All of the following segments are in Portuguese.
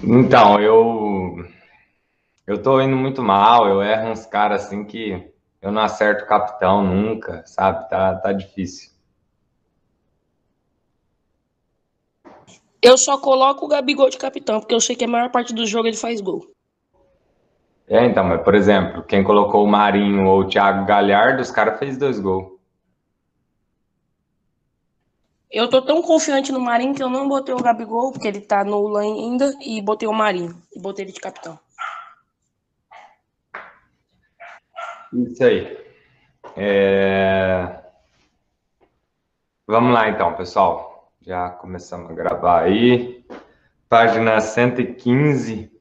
Então, eu tô indo muito mal, eu erro uns caras assim que eu não acerto o capitão nunca, sabe? Tá difícil. Eu só coloco o Gabigol de capitão, porque eu sei que a maior parte do jogo ele faz gol. Então, mas por exemplo, quem colocou o Marinho ou o Thiago Galhardo, os caras fez 2 gols. Eu tô tão confiante no Marinho que eu não botei o Gabigol, porque ele tá no Lula ainda, e botei o Marinho. E botei ele de capitão. Isso aí. Vamos lá então, pessoal. Já começamos a gravar aí. Página 115.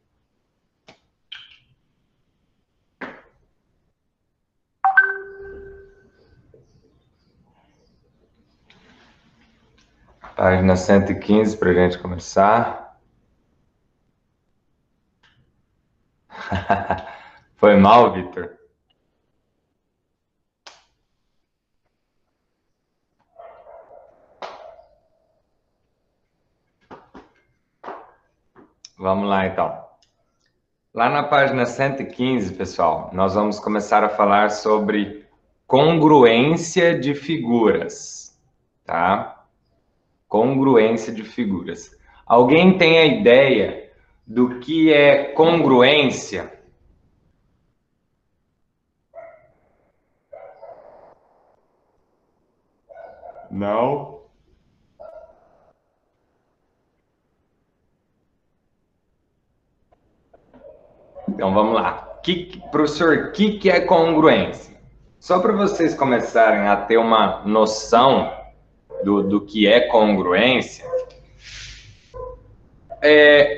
Página 115 para a gente começar. Foi mal, Vitor? Vamos lá então. Lá na página 115, pessoal, nós vamos começar a falar sobre congruência de figuras, tá? Congruência de figuras. Alguém tem a ideia do que é congruência? Não. Então vamos lá. Professor, o que é congruência? Só para vocês começarem a ter uma noção do que é congruência,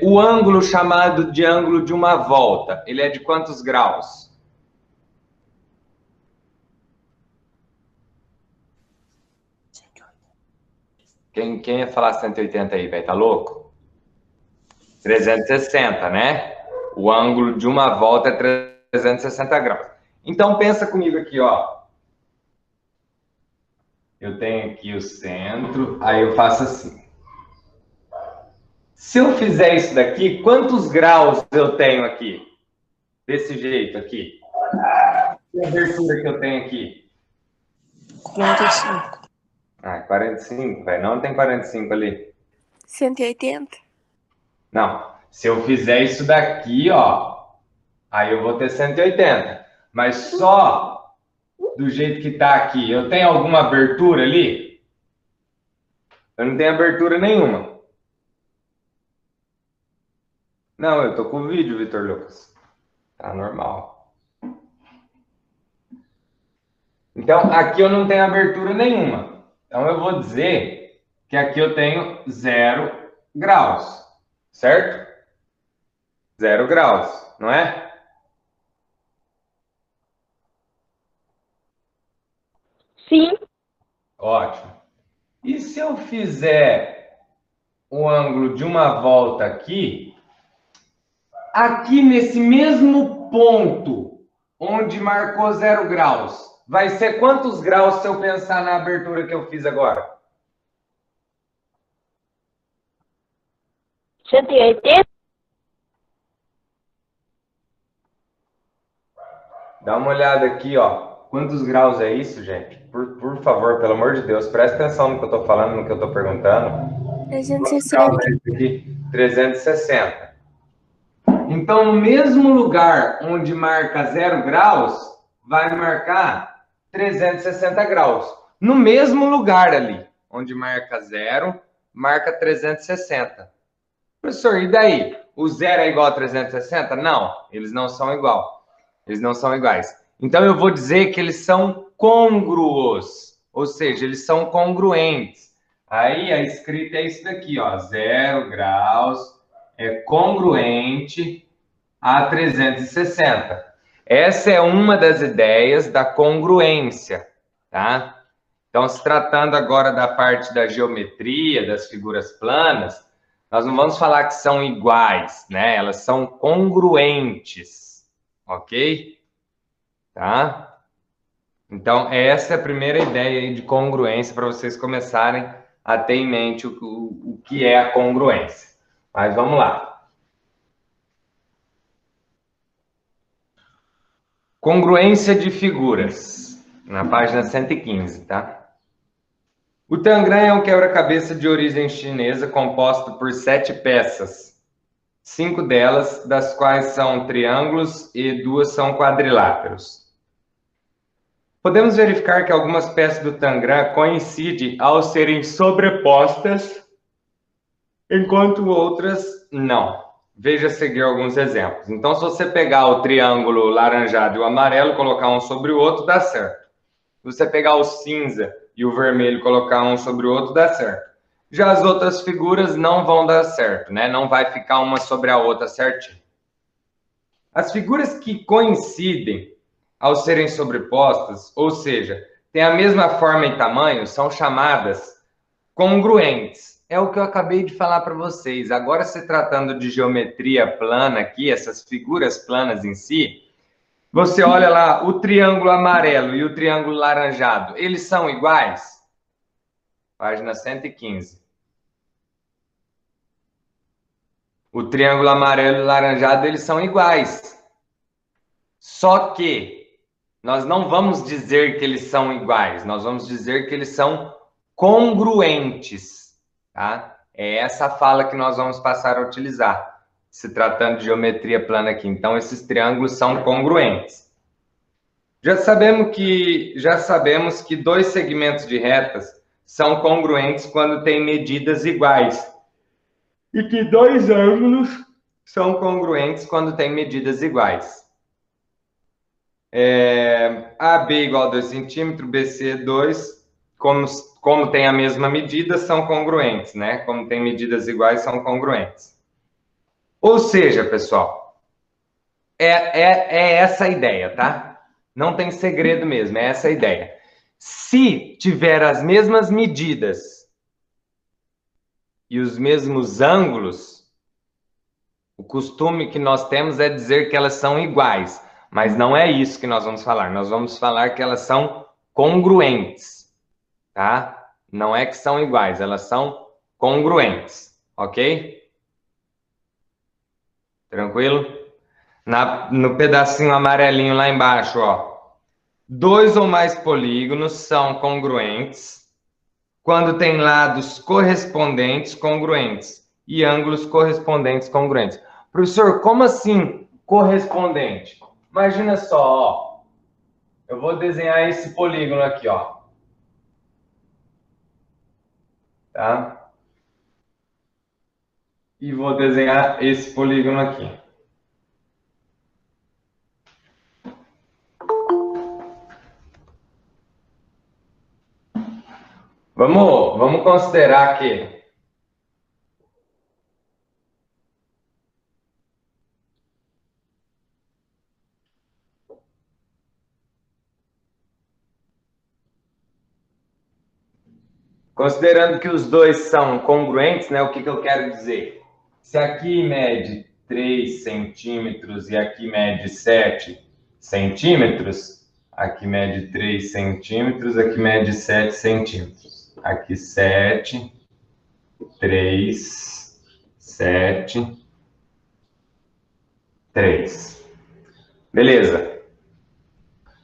o ângulo chamado de ângulo de uma volta, ele é de quantos graus? Quem ia falar 180 aí, velho? Tá louco? 360, né? O ângulo de uma volta é 360 graus. Então pensa comigo aqui, ó. Eu tenho aqui o centro, aí eu faço assim. Se eu fizer isso daqui, quantos graus eu tenho aqui? Desse jeito aqui. Que abertura que eu tenho aqui? 45. 45, velho. Não tem 45 ali. 180. Não. Se eu fizer isso daqui, ó, aí eu vou ter 180. Mas só do jeito que tá aqui, eu tenho alguma abertura ali? Eu não tenho abertura nenhuma. Não, eu tô com o vídeo, Vitor Lucas. Tá normal. Então, aqui eu não tenho abertura nenhuma. Então, eu vou dizer que aqui eu tenho 0 graus, certo? 0 graus, não é? Sim. Ótimo. E se eu fizer o ângulo de uma volta aqui, aqui nesse mesmo ponto onde marcou 0 graus, vai ser quantos graus se eu pensar na abertura que eu fiz agora? 180. Dá uma olhada aqui, ó. Quantos graus é isso, gente? Por favor, pelo amor de Deus, presta atenção no que eu estou falando, no que eu estou perguntando. Quantos graus 360. é isso aqui? 360. Então, no mesmo lugar onde marca 0 graus, vai marcar 360 graus. No mesmo lugar ali, onde marca 0, marca 360. Professor, e daí? O 0 é igual a 360? Não, eles não são igual. Eles não são iguais. Então, eu vou dizer que eles são côngruos, ou seja, eles são congruentes. Aí, a escrita é isso daqui, ó, 0 graus, é congruente a 360. Essa é uma das ideias da congruência, tá? Então, se tratando agora da parte da geometria, das figuras planas, nós não vamos falar que são iguais, né? Elas são congruentes, ok? Tá? Então, essa é a primeira ideia aí de congruência para vocês começarem a ter em mente o que é a congruência. Mas vamos lá. Congruência de figuras, na página 115, tá? O Tangram é um quebra-cabeça de origem chinesa composto por 7 peças. 5 delas, das quais são triângulos e 2 são quadriláteros. Podemos verificar que algumas peças do Tangram coincidem ao serem sobrepostas, enquanto outras não. Veja a seguir alguns exemplos. Então, se você pegar o triângulo laranjado e o amarelo, colocar um sobre o outro, dá certo. Se você pegar o cinza e o vermelho, colocar um sobre o outro, dá certo. Já as outras figuras não vão dar certo, né? Não vai ficar uma sobre a outra certinho. As figuras que coincidem ao serem sobrepostas, ou seja, têm a mesma forma e tamanho, são chamadas congruentes. É o que eu acabei de falar para vocês. Agora, se tratando de geometria plana aqui, essas figuras planas em si, você olha lá, o triângulo amarelo e o triângulo laranjado, eles são iguais? Página 115. O triângulo amarelo e laranjado, eles são iguais. Só que nós não vamos dizer que eles são iguais, nós vamos dizer que eles são congruentes, tá? É essa fala que nós vamos passar a utilizar, se tratando de geometria plana aqui. Então, esses triângulos são congruentes. Já sabemos que 2 segmentos de retas são congruentes quando têm medidas iguais. E que 2 ângulos são congruentes quando têm medidas iguais. AB igual a 2 centímetros, BC 2, como tem a mesma medida, são congruentes, né? Como tem medidas iguais, são congruentes. Ou seja, pessoal, é essa a ideia, tá? Não tem segredo mesmo, é essa a ideia. Se tiver as mesmas medidas e os mesmos ângulos, o costume que nós temos é dizer que elas são iguais, mas não é isso que nós vamos falar. Nós vamos falar que elas são congruentes, tá? Não é que são iguais, elas são congruentes, ok? Tranquilo? No pedacinho amarelinho lá embaixo, ó. 2 ou mais polígonos são congruentes quando tem lados correspondentes congruentes e ângulos correspondentes congruentes. Professor, como assim correspondente? Imagina só, ó. Eu vou desenhar esse polígono aqui, ó. Tá? E vou desenhar esse polígono aqui. Vamos considerar que considerando que os dois são congruentes, né? O que eu quero dizer? Se aqui mede 3 centímetros e aqui mede 7 centímetros, aqui mede 3 centímetros, aqui mede 7 centímetros. Aqui 7, 3, 7, 3. Beleza.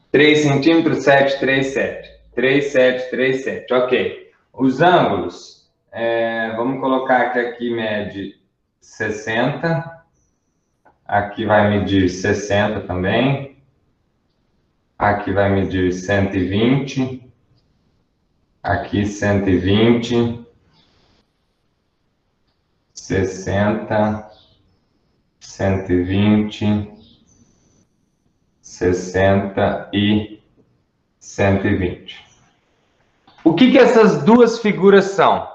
3 centímetros, 7, 3, 7. 3, 7, 3, 7. Ok. Os ângulos, vamos colocar que aqui mede 60. Aqui vai medir 60 também. Aqui vai medir 120. Aqui 120. 60. 120. 60 e 120. O que essas duas figuras são?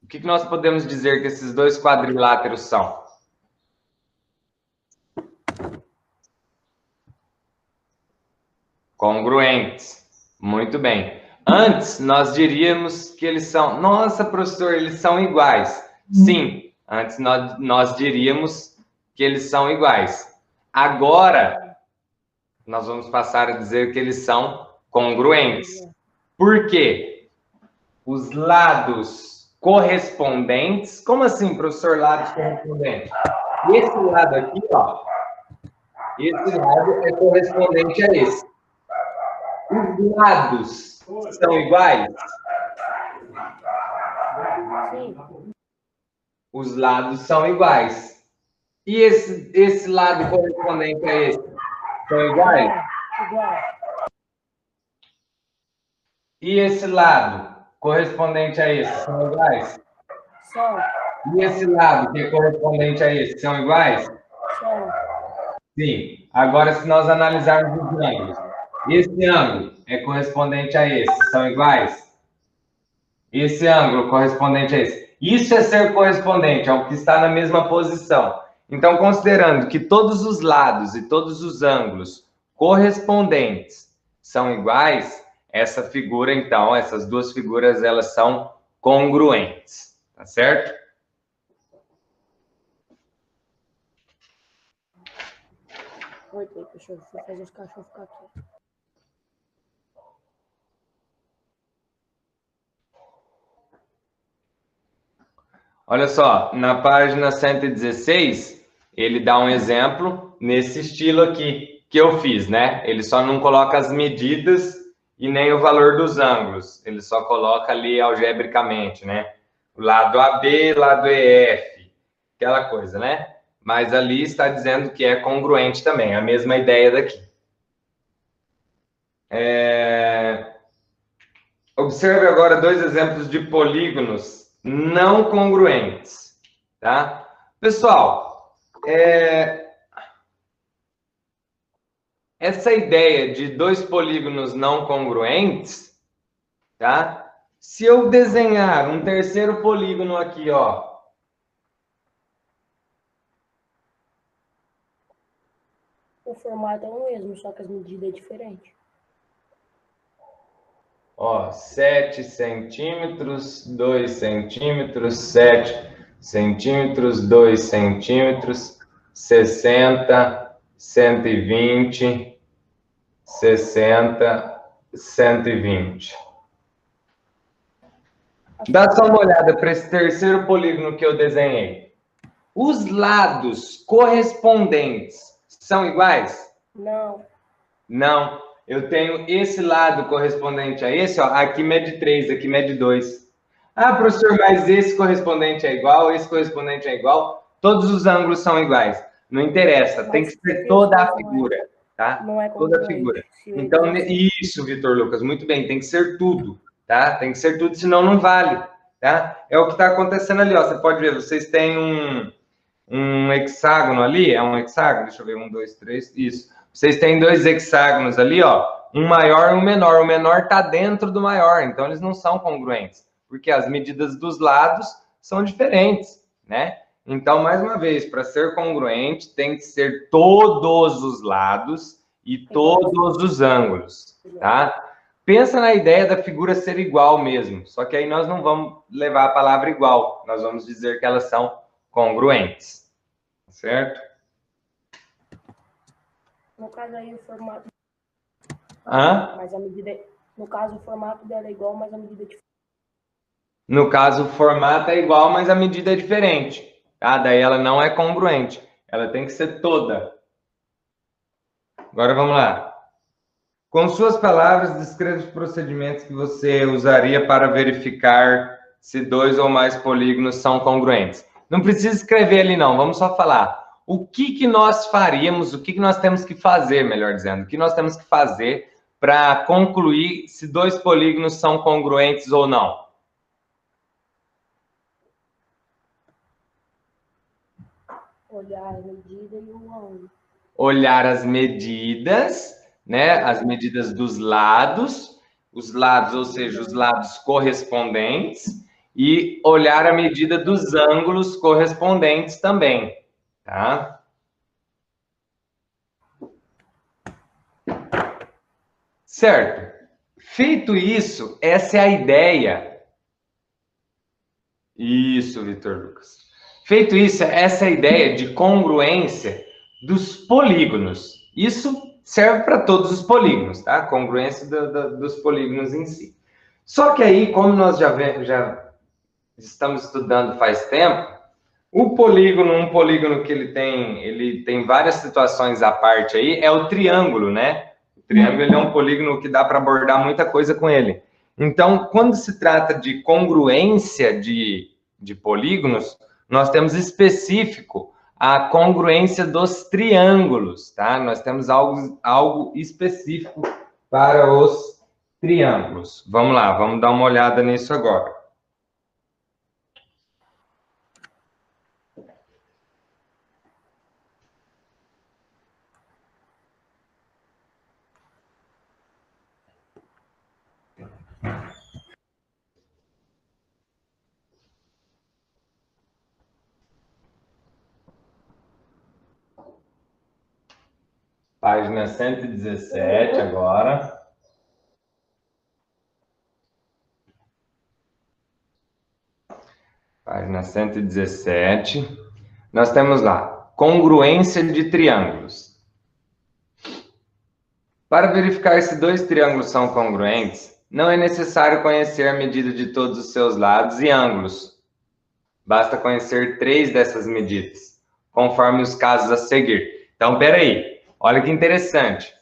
O que nós podemos dizer que esses dois quadriláteros são? Congruentes. Muito bem. Antes, nós diríamos que eles são... Nossa, professor, eles são iguais. Sim, antes nós diríamos que eles são iguais. Agora, nós vamos passar a dizer que eles são congruentes. Por quê? Os lados correspondentes... Como assim, professor, lados correspondentes? Esse lado aqui, ó, Esse lado é correspondente a esse. Os lados são iguais? Sim. Os lados são iguais. E esse lado correspondente a esse? São iguais? Igual. E esse lado correspondente a esse? São iguais? São. E esse lado que é correspondente a esse? São iguais? São. Sim. Agora, se nós analisarmos os ângulos, esse ângulo é correspondente a esse, são iguais? Esse ângulo correspondente a esse. Isso é ser correspondente ao que está na mesma posição. Então, considerando que todos os lados e todos os ângulos correspondentes são iguais, essa figura, então, essas duas figuras, elas são congruentes. Tá certo? Oi, deixa eu fazer os cachorros ficar aqui. Olha só, na página 116, ele dá um exemplo nesse estilo aqui que eu fiz, né? Ele só não coloca as medidas e nem o valor dos ângulos. Ele só coloca ali algebricamente, né? O lado AB, lado EF, aquela coisa, né? Mas ali está dizendo que é congruente também, a mesma ideia daqui. Observe agora dois exemplos de polígonos não congruentes, tá? Pessoal, essa ideia de dois polígonos não congruentes, tá? Se eu desenhar um terceiro polígono aqui, ó, O formato é o mesmo, só que as medidas é diferente. ó, 7 centímetros, 2 centímetros, 7 centímetros, 2 centímetros, 60, 120, 60, 120. Dá só uma olhada para esse terceiro polígono que eu desenhei. Os lados correspondentes são iguais? Não. Não. Eu tenho esse lado correspondente a esse, ó, aqui mede 3, aqui mede 2. Ah, professor, mas esse correspondente é igual, esse correspondente é igual, todos os ângulos são iguais. Não interessa, tem que ser toda a figura, tá? Não é Toda a figura. Então, isso, Vitor Lucas, muito bem, tem que ser tudo, tá? Tem que ser tudo, senão não vale, tá? É o que está acontecendo ali, ó. Você pode ver, vocês têm um hexágono ali, é um hexágono? Deixa eu ver, 1, 2, 3, isso. Vocês têm dois hexágonos ali, ó, um maior e um menor. O menor está dentro do maior, então eles não são congruentes, porque as medidas dos lados são diferentes, né? Então, mais uma vez, para ser congruente, tem que ser todos os lados e todos os ângulos, tá? Pensa na ideia da figura ser igual mesmo, só que aí nós não vamos levar a palavra igual, nós vamos dizer que elas são congruentes, certo? No caso aí, o formato... Hã? Mas a medida... No caso, o formato dela é igual, mas a medida é diferente. No caso, o formato é igual, mas a medida é diferente. Tá? Daí ela não é congruente. Ela tem que ser toda. Agora vamos lá. Com suas palavras, descreva os procedimentos que você usaria para verificar se dois ou mais polígonos são congruentes. Não precisa escrever ali, não. Vamos só falar. O que nós faríamos, o que nós temos que fazer, melhor dizendo, o que nós temos que fazer para concluir se dois polígonos são congruentes ou não? Olhar a medida e o ângulo. Olhar as medidas, né? As medidas dos lados, os lados, ou seja, os lados correspondentes, e olhar a medida dos ângulos correspondentes também, tá? Certo. Feito isso, essa é a ideia. Isso, Vitor Lucas. Feito isso, essa é a ideia de congruência dos polígonos. Isso serve para todos os polígonos, tá? Congruência dos polígonos em si. Só que aí, como nós já estamos estudando faz tempo, Um polígono que ele tem várias situações à parte aí, é o triângulo, né? O triângulo ele é um polígono que dá para abordar muita coisa com ele. Então, quando se trata de congruência de polígonos, nós temos específico a congruência dos triângulos, tá? Nós temos algo específico para os triângulos. Vamos lá, vamos dar uma olhada nisso agora. Página 117 agora. Página 117. Nós temos lá, congruência de triângulos. Para verificar se dois triângulos são congruentes, não é necessário conhecer a medida de todos os seus lados e ângulos. Basta conhecer 3 dessas medidas, conforme os casos a seguir. Então, peraí, olha que interessante.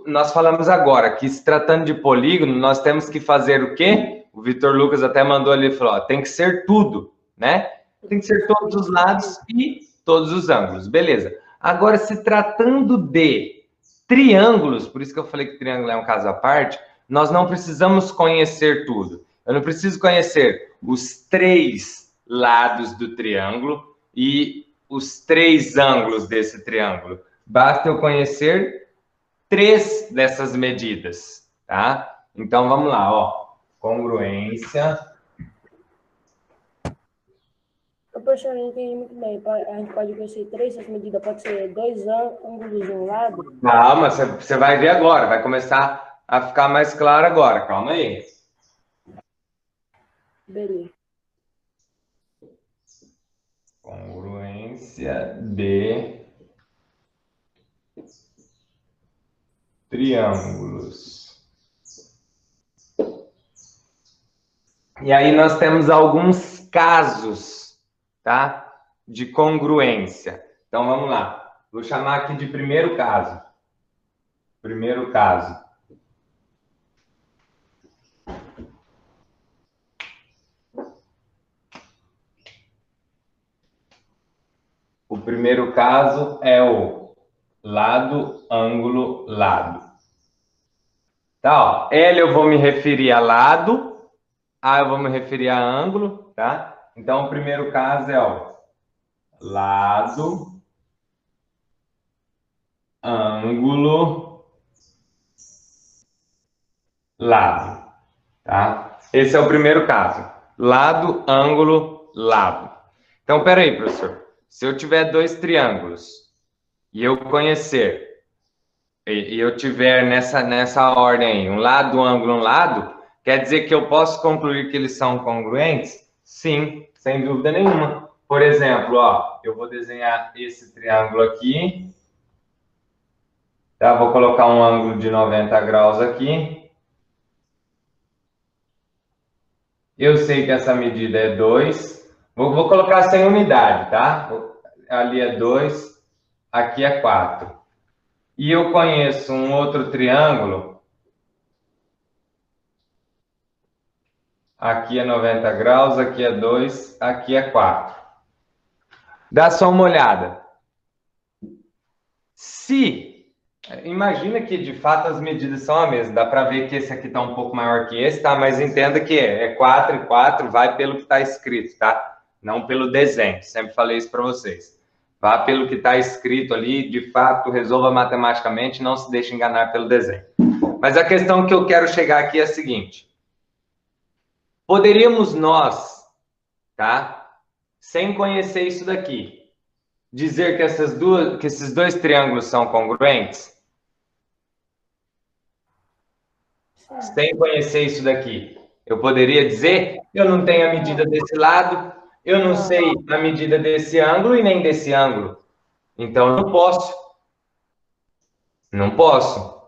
Nós falamos agora que, se tratando de polígono, nós temos que fazer o quê? O Vitor Lucas até mandou ali, falou, ó, tem que ser tudo, né? Tem que ser todos os lados e todos os ângulos, beleza. Agora, se tratando de triângulos, por isso que eu falei que triângulo é um caso à parte, nós não precisamos conhecer tudo. Eu não preciso conhecer os 3 lados do triângulo e os 3 ângulos desse triângulo. Basta eu conhecer 3 dessas medidas, tá? Então, vamos lá, ó. Congruência. Professor, eu não entendi muito bem. A gente pode conhecer 3 dessas medidas, pode ser 2 ângulos de um lado? Calma, você vai ver agora, vai começar a ficar mais claro agora. Calma aí. Beleza. Congruência de triângulos. E aí nós temos alguns casos, tá? De congruência. Então vamos lá. Vou chamar aqui de primeiro caso. Primeiro caso. O primeiro caso é o lado, ângulo, lado. Tá, ó. L eu vou me referir a lado, A eu vou me referir a ângulo, tá? Então, o primeiro caso é o lado, ângulo, lado, tá? Esse é o primeiro caso. Lado, ângulo, lado. Então, peraí, professor. Se eu tiver 2 triângulos e eu conhecer, e eu tiver nessa ordem aí, um lado, um ângulo, um lado, quer dizer que eu posso concluir que eles são congruentes? Sim, sem dúvida nenhuma. Por exemplo, ó, eu vou desenhar esse triângulo aqui. Tá? Vou colocar um ângulo de 90 graus aqui. Eu sei que essa medida é 2. Vou colocar sem unidade, tá? Ali é 2, aqui é 4. E eu conheço um outro triângulo. Aqui é 90 graus, aqui é 2, aqui é 4. Dá só uma olhada. Imagina que de fato as medidas são a mesma. Dá para ver que esse aqui está um pouco maior que esse, tá? Mas entenda que é 4 e 4, vai pelo que está escrito, tá? Não pelo desenho. Sempre falei isso para vocês. Vá pelo que está escrito ali, de fato, resolva matematicamente, não se deixe enganar pelo desenho. Mas a questão que eu quero chegar aqui é a seguinte. Poderíamos nós, tá? Sem conhecer isso daqui, dizer que esses 2 triângulos são congruentes? Sem conhecer isso daqui, eu poderia dizer, eu não tenho a medida desse lado, eu não sei a medida desse ângulo e nem desse ângulo. Então, eu não posso. Não posso.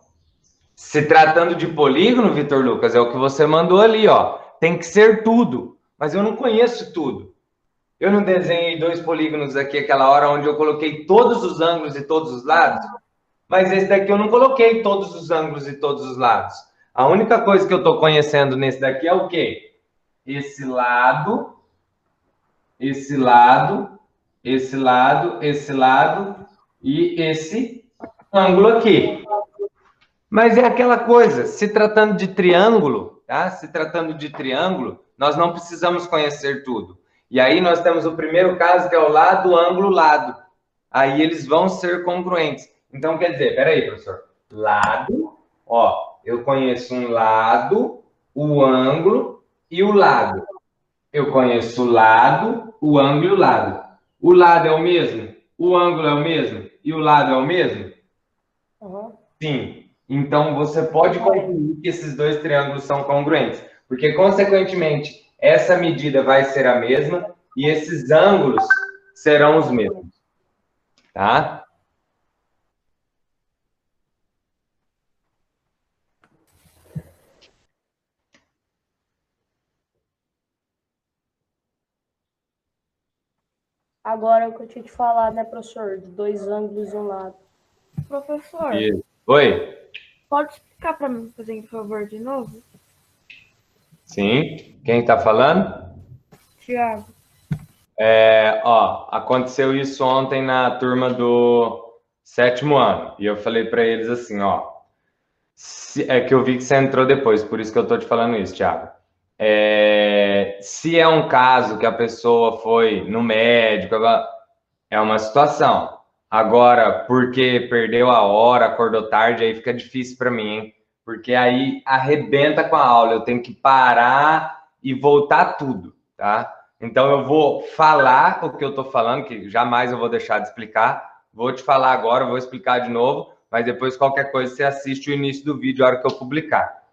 Se tratando de polígono, Vitor Lucas, é o que você mandou ali, ó. Tem que ser tudo. Mas eu não conheço tudo. Eu não desenhei dois polígonos aqui aquela hora onde eu coloquei todos os ângulos e todos os lados? Mas esse daqui eu não coloquei todos os ângulos e todos os lados. A única coisa que eu estou conhecendo nesse daqui é o quê? Esse lado, esse lado, esse lado, esse lado e esse ângulo aqui. Mas é aquela coisa, se tratando de triângulo, tá? Se tratando de triângulo, nós não precisamos conhecer tudo. E aí nós temos o primeiro caso, que é o lado, ângulo, lado. Aí eles vão ser congruentes. Então, quer dizer, peraí, professor. Lado, ó, eu conheço um lado, o ângulo e o lado. Eu conheço o lado, o ângulo e o lado. O lado é o mesmo? O ângulo é o mesmo? E o lado é o mesmo? Sim. Então, você pode concluir que esses dois triângulos são congruentes. Porque, consequentemente, essa medida vai ser a mesma e esses ângulos serão os mesmos. Tá? Agora o que eu tinha te falado, né, professor? De dois ângulos e um lado. Professor, Isso. Oi? pode explicar para mim, por favor, de novo? Sim. Quem está falando? Tiago. Ó, aconteceu isso ontem na turma do 7º ano. E eu falei para eles assim, ó. É que eu vi que você entrou depois, por isso que eu estou te falando isso, Thiago. Se é um caso que a pessoa foi no médico, é uma situação. Agora, porque perdeu a hora, acordou tarde, aí fica difícil para mim, hein? Porque aí arrebenta com a aula, eu tenho que parar e voltar tudo, tá? Então eu vou falar o que eu estou falando, que jamais eu vou deixar de explicar. Vou te falar agora, vou explicar de novo, mas depois qualquer coisa você assiste o início do vídeo a hora que eu publicar.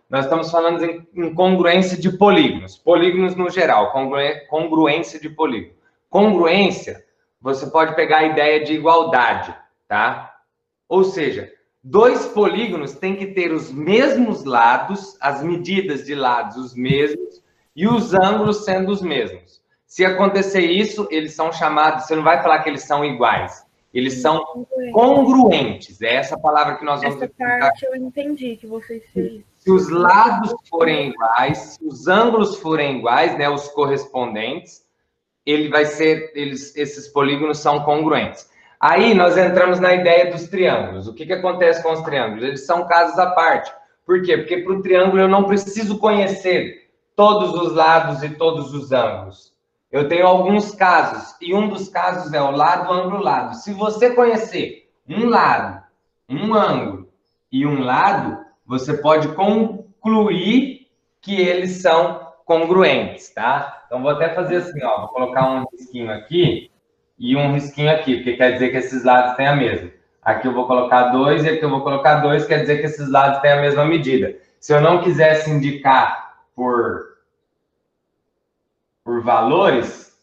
Nós estamos falando em congruência de polígonos. Polígonos no geral, congruência de polígono. Congruência, você pode pegar a ideia de igualdade, tá? Ou seja, dois polígonos têm que ter os mesmos lados, as medidas de lados os mesmos e os ângulos sendo os mesmos. Se acontecer isso, eles são chamados, você não vai falar que eles são iguais, eles são congruentes. É essa palavra que nós vamos explicar. Essa parte eu entendi que vocês fez. Se os lados forem iguais, se os ângulos forem iguais, né, os correspondentes, ele vai ser, esses polígonos são congruentes. Aí nós entramos na ideia dos triângulos. O que acontece com os triângulos? Eles são casos à parte. Por quê? Porque para o triângulo eu não preciso conhecer todos os lados e todos os ângulos. Eu tenho alguns casos, e um dos casos é o lado, ângulo, lado. Se você conhecer um lado, um ângulo e um lado, você pode concluir que eles são congruentes, tá? Então, vou até fazer assim, ó, vou colocar um risquinho aqui e um risquinho aqui, porque quer dizer que esses lados têm a mesma. Aqui eu vou colocar 2 e aqui eu vou colocar 2, quer dizer que esses lados têm a mesma medida. Se eu não quisesse indicar por valores,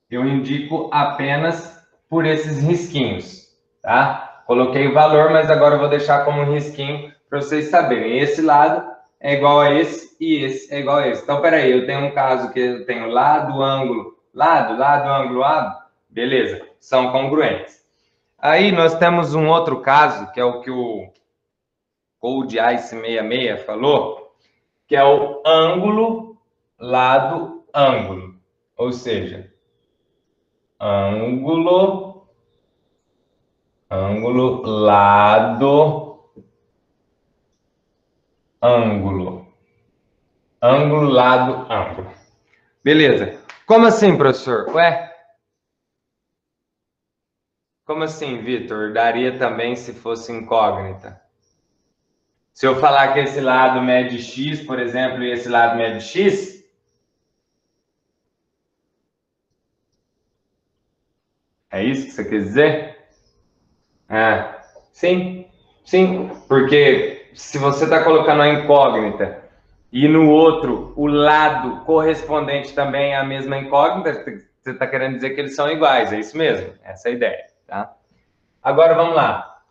eu indico apenas por esses risquinhos, tá? Coloquei o valor, mas agora eu vou deixar como um risquinho para vocês saberem. Esse lado é igual a esse e esse é igual a esse. Então, peraí, eu tenho um caso que eu tenho lado, ângulo, lado, ângulo, lado. Beleza, são congruentes. Aí nós temos um outro caso, que é o que o Code Ice 66 falou, que é o ângulo, lado, ângulo. Ou seja, ângulo, lado, ângulo. Ângulo, lado, ângulo. Beleza. Como assim, professor? Ué? Como assim, Vitor? Daria também se fosse incógnita. Se eu falar que esse lado mede x, por exemplo, e esse lado mede x, é isso que você quer dizer? Sim, sim, porque se você está colocando a incógnita e no outro o lado correspondente também é a mesma incógnita, você está querendo dizer que eles são iguais, é isso mesmo? Essa é a ideia, tá? Agora vamos lá.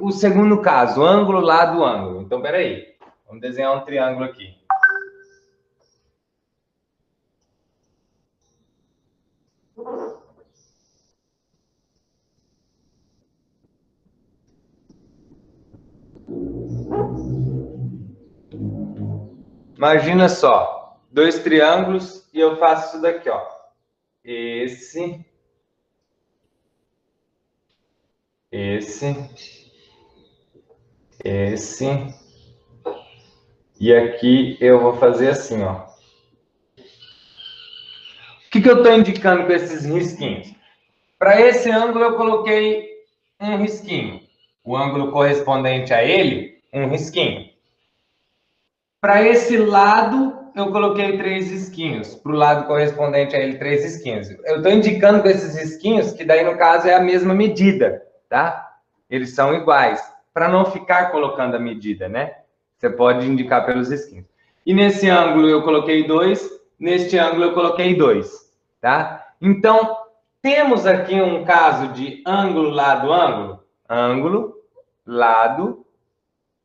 O segundo caso, ângulo, lado, ângulo. Então, peraí, vamos desenhar um triângulo aqui. Imagina só, dois triângulos e eu faço isso daqui, ó. Esse. E aqui eu vou fazer assim, ó. O que eu estou indicando com esses risquinhos? Para esse ângulo eu coloquei um risquinho. O ângulo correspondente a ele, um risquinho. Para esse lado, eu coloquei 3 risquinhos. Para o lado correspondente a ele, 3 risquinhos. Eu estou indicando com esses risquinhos que daí, no caso, é a mesma medida, tá? Eles são iguais. Para não ficar colocando a medida, né? Você pode indicar pelos risquinhos. E nesse ângulo eu coloquei 2, neste ângulo eu coloquei 2, tá? Então, temos aqui um caso de ângulo, lado, ângulo. Ângulo, lado,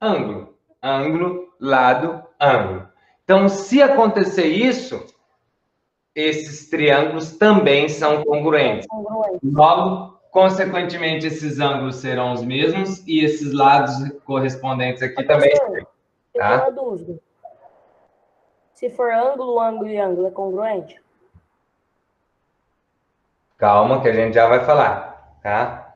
ângulo. Ângulo, lado, ângulo. Então, se acontecer isso, esses triângulos também são congruentes. Logo, consequentemente, esses ângulos serão os mesmos e esses lados correspondentes aqui também. Tá? Uma dúvida. Se for ângulo, ângulo e ângulo, é congruente? Calma que a gente já vai falar, tá?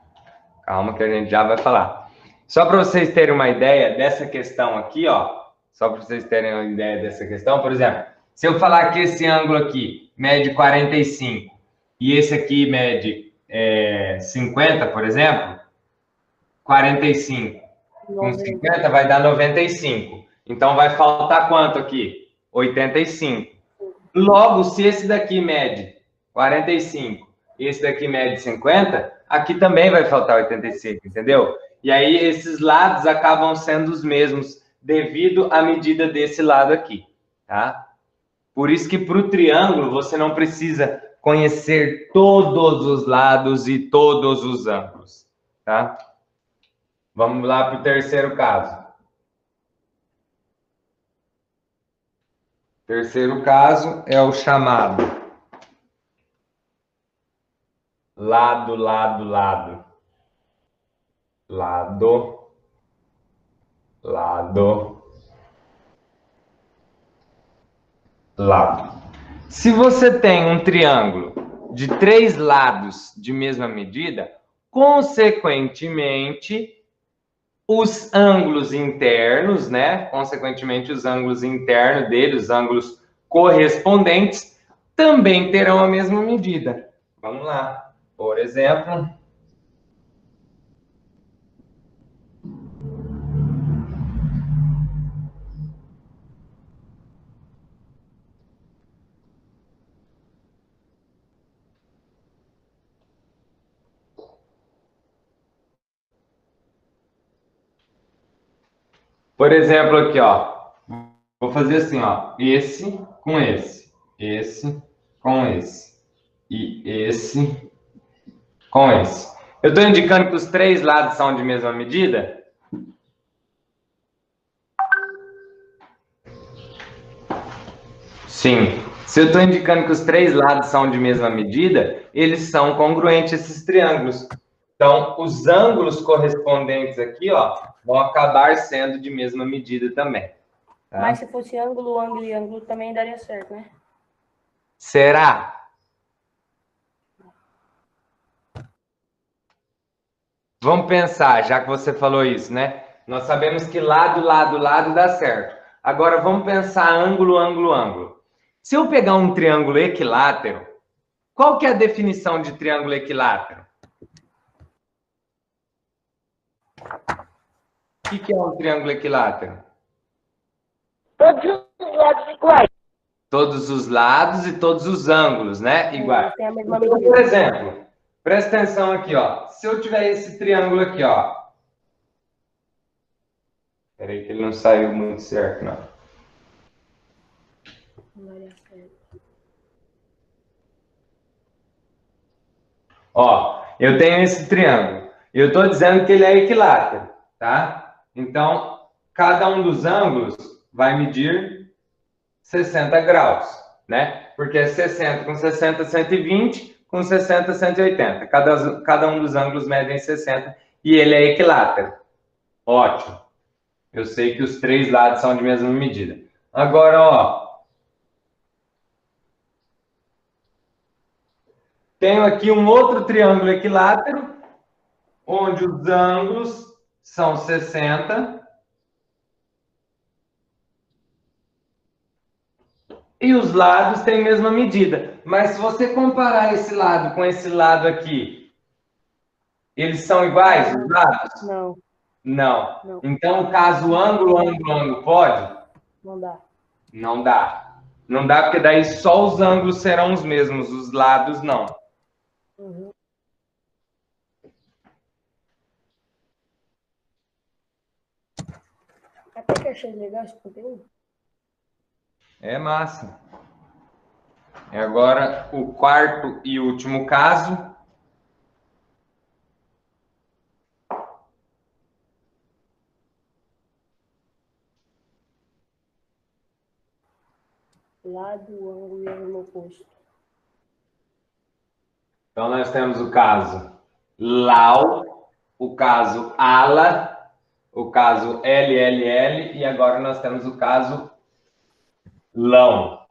Calma que a gente já vai falar. Só para vocês terem uma ideia dessa questão aqui, ó. Só para vocês terem uma ideia dessa questão, por exemplo, se eu falar que esse ângulo aqui mede 45 e esse aqui mede 50, por exemplo, 45 com 50 vai dar 95. Então, vai faltar quanto aqui? 85. Logo, se esse daqui mede 45 e esse daqui mede 50, aqui também vai faltar 85, entendeu? E aí, esses lados acabam sendo os mesmos devido à medida desse lado aqui, tá? Por isso que para o triângulo, você não precisa conhecer todos os lados e todos os ângulos, tá? Vamos lá para o terceiro caso. O terceiro caso é o chamado lado, lado, lado. Lado, lado, lado. Se você tem um triângulo de 3 lados de mesma medida, consequentemente, os ângulos internos, né? Consequentemente, os ângulos internos dele, os ângulos correspondentes, também terão a mesma medida. Vamos lá. Por exemplo, aqui, ó. Vou fazer assim, ó. Esse com esse. Esse com esse. E esse com esse. Eu estou indicando que os 3 lados são de mesma medida? Sim. Se eu estou indicando que os 3 lados são de mesma medida, eles são congruentes, esses triângulos. Então, os ângulos correspondentes aqui, ó, vão acabar sendo de mesma medida também. Tá? Mas se fosse ângulo, ângulo e ângulo, também daria certo, né? Será? Vamos pensar, já que você falou isso, né? Nós sabemos que lado, lado, lado dá certo. Agora, vamos pensar ângulo, ângulo, ângulo. Se eu pegar um triângulo equilátero, qual que é a definição de triângulo equilátero? O que é um triângulo equilátero? Todos os lados iguais. Todos os lados e todos os ângulos, né? Iguais. Tem a mesma Então, medida. por exemplo, presta atenção aqui, ó. Se eu tiver esse triângulo aqui, ó. Espera aí que ele não saiu muito certo, não. Não daria certo. Ó, eu tenho esse triângulo. Eu estou dizendo que ele é equilátero, tá? Então, cada um dos ângulos vai medir 60 graus, né? Porque é 60 com 60, 120, com 60, 180. Cada um dos ângulos medem 60 e ele é equilátero. Ótimo. Eu sei que os três lados são de mesma medida. Agora, ó. Tenho aqui um outro triângulo equilátero, onde os ângulos são 60 e os lados têm a mesma medida. Mas se você comparar esse lado com esse lado aqui, eles são iguais, os lados? Não, Não. Não. Então, caso ângulo, ângulo, ângulo, pode? não dá. Não dá. Não dá, porque daí só os ângulos serão os mesmos, os lados não. Uhum. Até que achei legal esse conteúdo. É massa. E agora, o quarto e último caso. Lado, ângulo e ângulo oposto. Então, nós temos o caso LAU, o caso ALA, o caso LLL e agora nós temos o caso LÃO.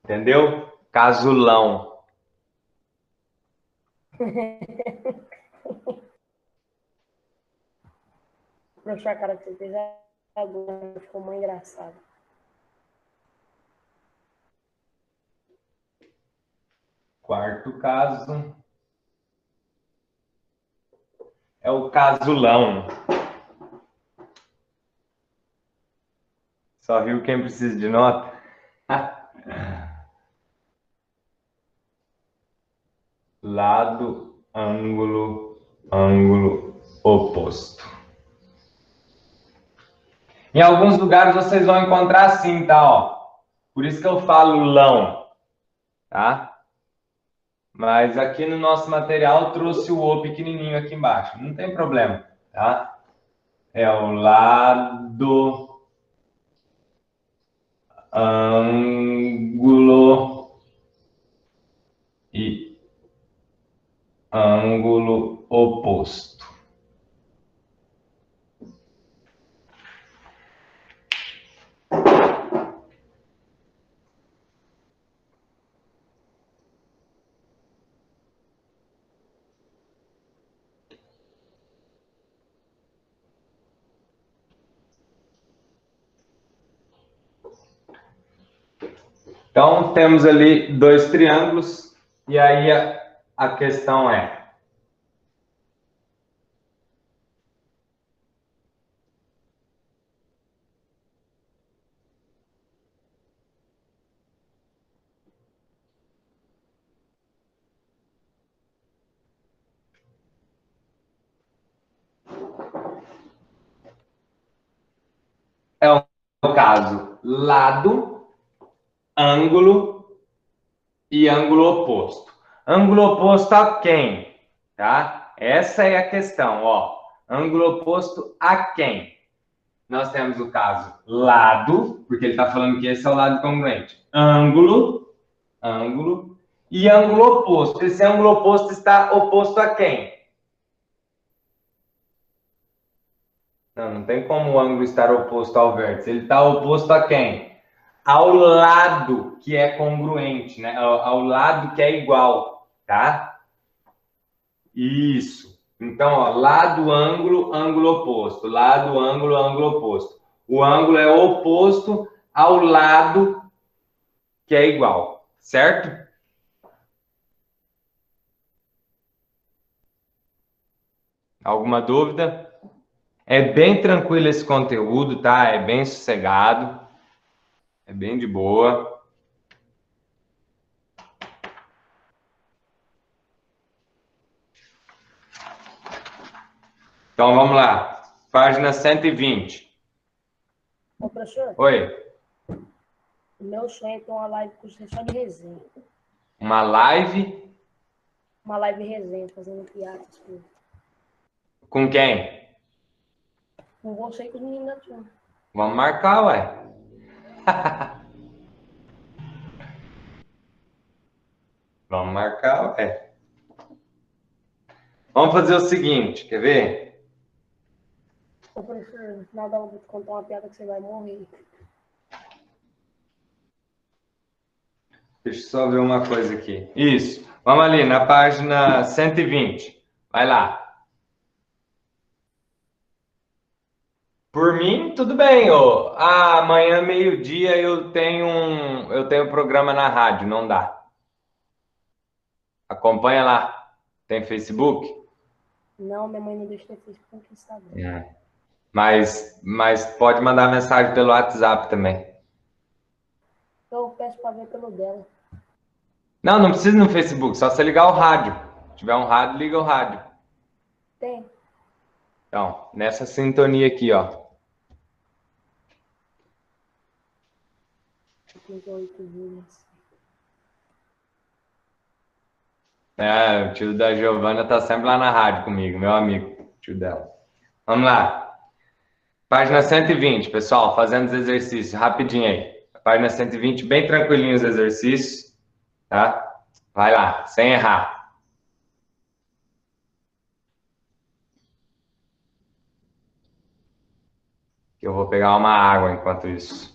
Entendeu? Casulão. Pra achar a cara que você fez agora, ficou muito engraçado. Quarto caso é o casulão. Só viu quem precisa de nota? Lado, ângulo, ângulo oposto. Em alguns lugares vocês vão encontrar assim, tá? Ó. Por isso que eu falo lão, tá? Mas aqui no nosso material trouxe o O pequenininho aqui embaixo. Não tem problema, tá? É o lado, ângulo e ângulo oposto. Então, temos ali dois triângulos, e aí a questão é: é o caso lado, ângulo e ângulo oposto. Ângulo oposto a quem? Tá? Essa é a questão, ó. Ângulo oposto a quem? Nós temos o caso lado, porque ele está falando que esse é o lado congruente. Ângulo, ângulo e ângulo oposto. Esse ângulo oposto está oposto a quem? Não tem como o ângulo estar oposto ao vértice. Ele está oposto a quem? Ao lado que é congruente, né? Ao lado que é igual, tá? Isso. Então, ó, lado, ângulo, ângulo oposto. Lado, ângulo, ângulo oposto. O ângulo é oposto ao lado que é igual, certo? Alguma dúvida? É bem tranquilo esse conteúdo, tá? É bem sossegado. É bem de boa. Então, vamos lá. Página 120. Ô, professor, Oi. o meu sonho é ter uma live com você só de resenha. Uma live Uma live resenha, fazendo piada, essas coisas. com quem? Com você e com os meninos da turma. Vamos marcar, ué. Vamos marcar, ué. Vamos fazer o seguinte, quer ver? Ô, professor, no final da aula eu vou te contar uma piada que você vai morrer. Deixa eu só ver uma coisa aqui. Isso. Vamos ali na página 120. Vai lá. Por mim, tudo bem. Ô. Ah, amanhã, meio-dia, eu tenho programa na rádio, não dá. Acompanha lá. Tem Facebook? Não, minha mãe não deixa ter Facebook e Instagram. É. Mas pode mandar mensagem pelo WhatsApp também. Eu peço pra ver pelo dela. Não, não precisa no Facebook, só você ligar o rádio. Se tiver um rádio, liga o rádio. Tem. Então, nessa sintonia aqui, ó. 38 dias. É, o tio da Giovana tá sempre lá na rádio comigo, meu amigo, tio dela. Vamos lá. Página 120, pessoal, fazendo os exercícios, rapidinho aí. Página 120, bem tranquilinho os exercícios, tá? Vai lá, sem errar. Eu vou pegar uma água enquanto isso.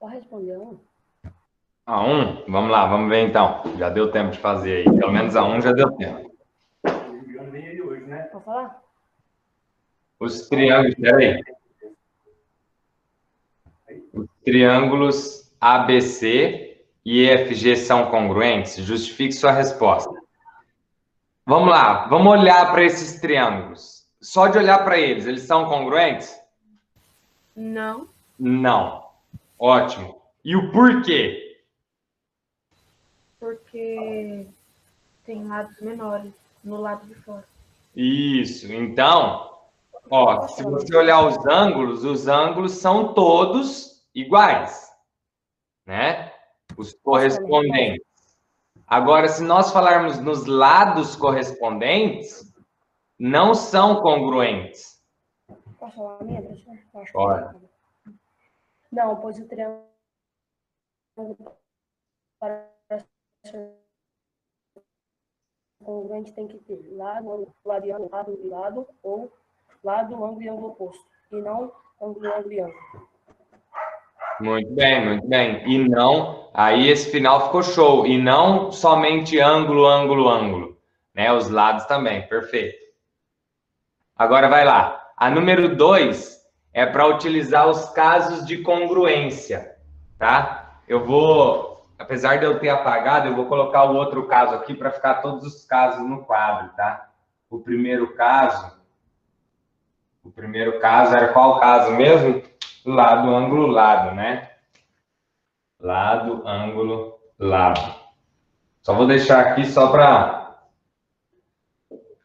Pode responder um? A um? Vamos lá, vamos ver então. Já deu tempo de fazer aí. Pelo menos a um já deu tempo. Pode falar? Os triângulos, peraí. Os triângulos ABC e EFG são congruentes? Justifique sua resposta. Vamos lá, vamos olhar para esses triângulos. Só de olhar para eles, eles são congruentes? Não, Não. Ótimo. E o porquê? porque tem lados menores no lado de fora. Isso. Então, ó, se você olhar os ângulos são todos iguais, né? Os correspondentes. Agora, se nós falarmos nos lados correspondentes, não são congruentes. Posso falar a minha, professor? Eu acho que Pode. não, pois o triângulo para ser congruente tem que ter lado e lado, ou lado, ângulo e ângulo oposto. E não ângulo e ângulo. Muito bem, muito bem. E não, aí esse final ficou show. E não somente ângulo, ângulo, ângulo. Né? Os lados também, perfeito. Agora vai lá. A número 2 é para utilizar os casos de congruência, tá? Eu vou, apesar de eu ter apagado, eu vou colocar o outro caso aqui para ficar todos os casos no quadro, tá? O primeiro caso era qual caso mesmo? Lado, ângulo, lado, né? Lado, ângulo, lado. Só vou deixar aqui só para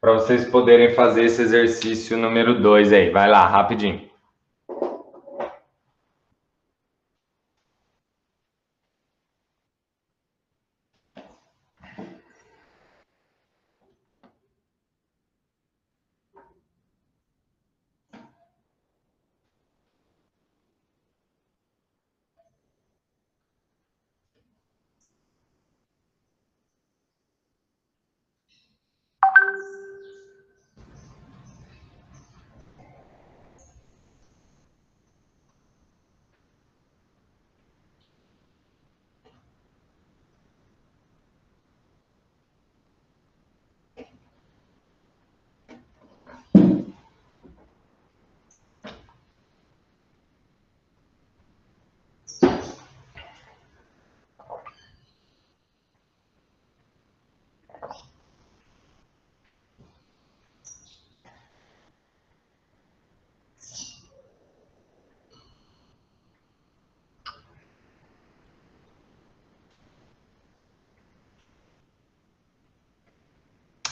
para vocês poderem fazer esse exercício número 2 aí. Vai lá, rapidinho.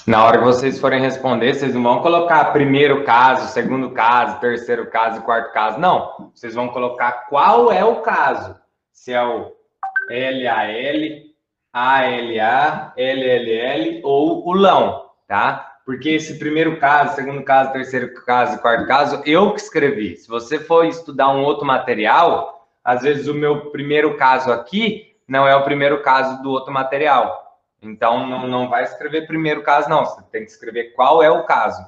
Na hora que vocês forem responder, vocês não vão colocar primeiro caso, segundo caso, terceiro caso e quarto caso. Não. Vocês vão colocar qual é o caso. Se é o LAL, ALA, LLL ou o lão, tá? Porque esse primeiro caso, segundo caso, terceiro caso e quarto caso, eu que escrevi. Se você for estudar um outro material, às vezes o meu primeiro caso aqui não é o primeiro caso do outro material. Então, não vai escrever primeiro caso, não. Você tem que escrever qual é o caso.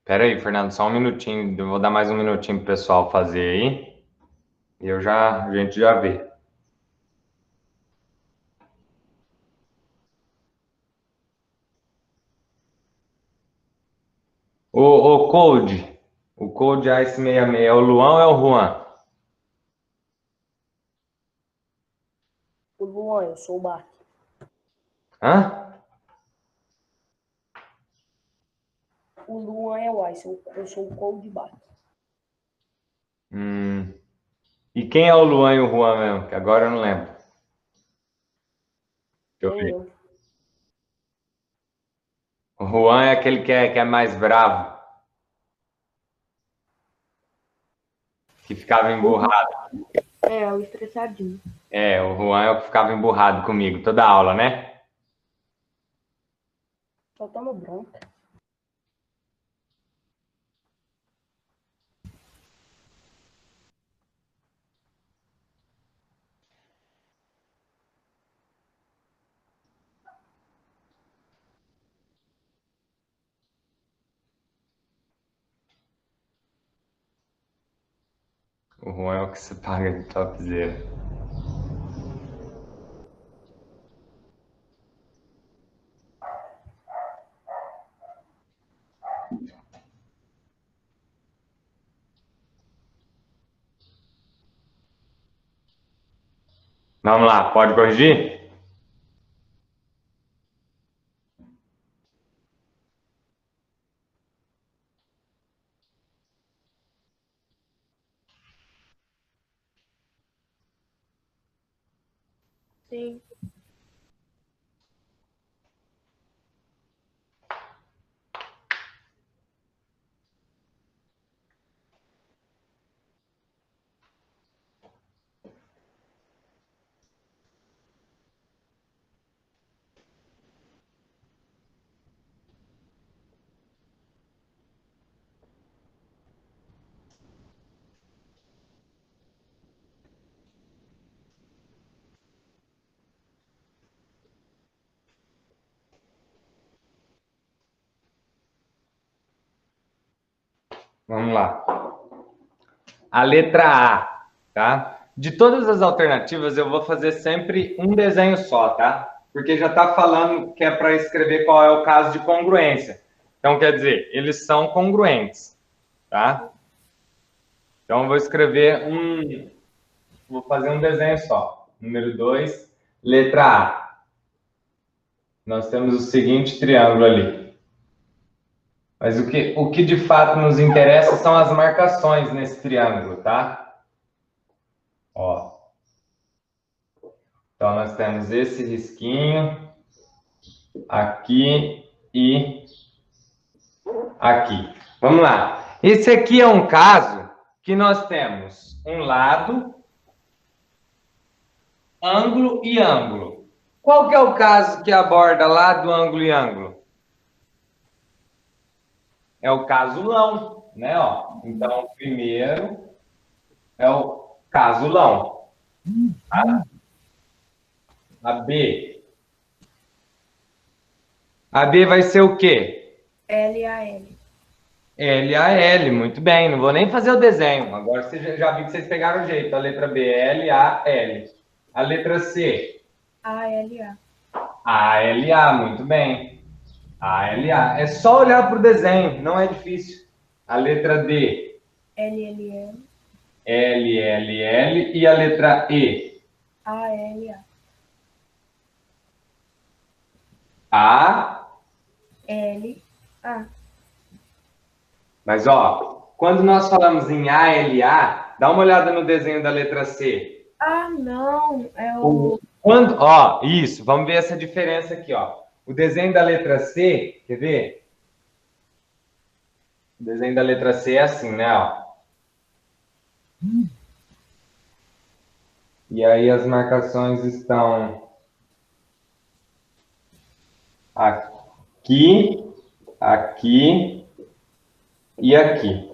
Pera aí, Fernando, só um minutinho. Eu vou dar mais um minutinho pro pessoal fazer aí. E a gente já vê. O Code, o Code Ice 66, é o Luan ou é o Juan? O Luan, eu sou o Bart. Hã? O Luan é o Ice, eu sou o Cold Bart. E quem é o Luan e o Juan mesmo? Que agora eu não lembro. Deixa eu Nem ver. eu. O Juan é aquele que é mais bravo, que ficava emburrado. É, o estressadinho. É, o Juan é o que ficava emburrado comigo toda aula, né? Só toma bronca. O Juan é o que se paga de topzera. Vamos lá, pode corrigir? Sim. Vamos lá. A letra A, tá? De todas as alternativas, eu vou fazer sempre um desenho só, tá? Porque já está falando que é para escrever qual é o caso de congruência. Então, quer dizer, eles são congruentes, tá? Então, eu vou escrever vou fazer um desenho só. Número 2, letra A. Nós temos o seguinte triângulo ali. Mas o que de fato nos interessa são as marcações nesse triângulo, tá? Ó. Então, nós temos esse risquinho aqui e aqui. Vamos lá. Esse aqui é um caso que nós temos um lado, ângulo e ângulo. Qual que é o caso que aborda lado, ângulo e ângulo? É o casulão, né? Ó. Então, o primeiro é o casulão. Tá? A B. A B vai ser o quê? LAL. LAL, muito bem. Não vou nem fazer o desenho. Agora você já vi que vocês pegaram o jeito. A letra B, LAL. A letra C. ALA. ALA, muito bem. ALA. É só olhar para o desenho, não é difícil. A letra D. LLL. LLL. E a letra E. ALA. A. LA. Mas, ó, quando nós falamos em ALA, dá uma olhada no desenho da letra C. Ah, não. É o. Quando, ó, isso, vamos ver essa diferença aqui, ó. O desenho da letra C, quer ver? O desenho da letra C é assim, né, ó. E aí as marcações estão aqui, aqui e aqui.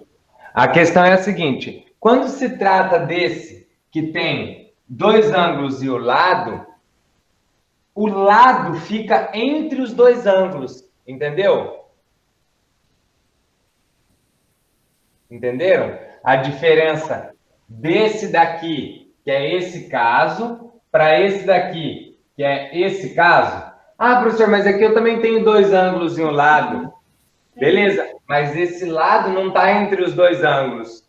A questão é a seguinte, quando se trata desse que tem dois ângulos e o lado fica entre os dois ângulos, entendeu? Entenderam? A diferença desse daqui, que é esse caso, para esse daqui, que é esse caso. Ah, professor, mas aqui eu também tenho dois ângulos e um lado. Beleza, mas esse lado não está entre os dois ângulos.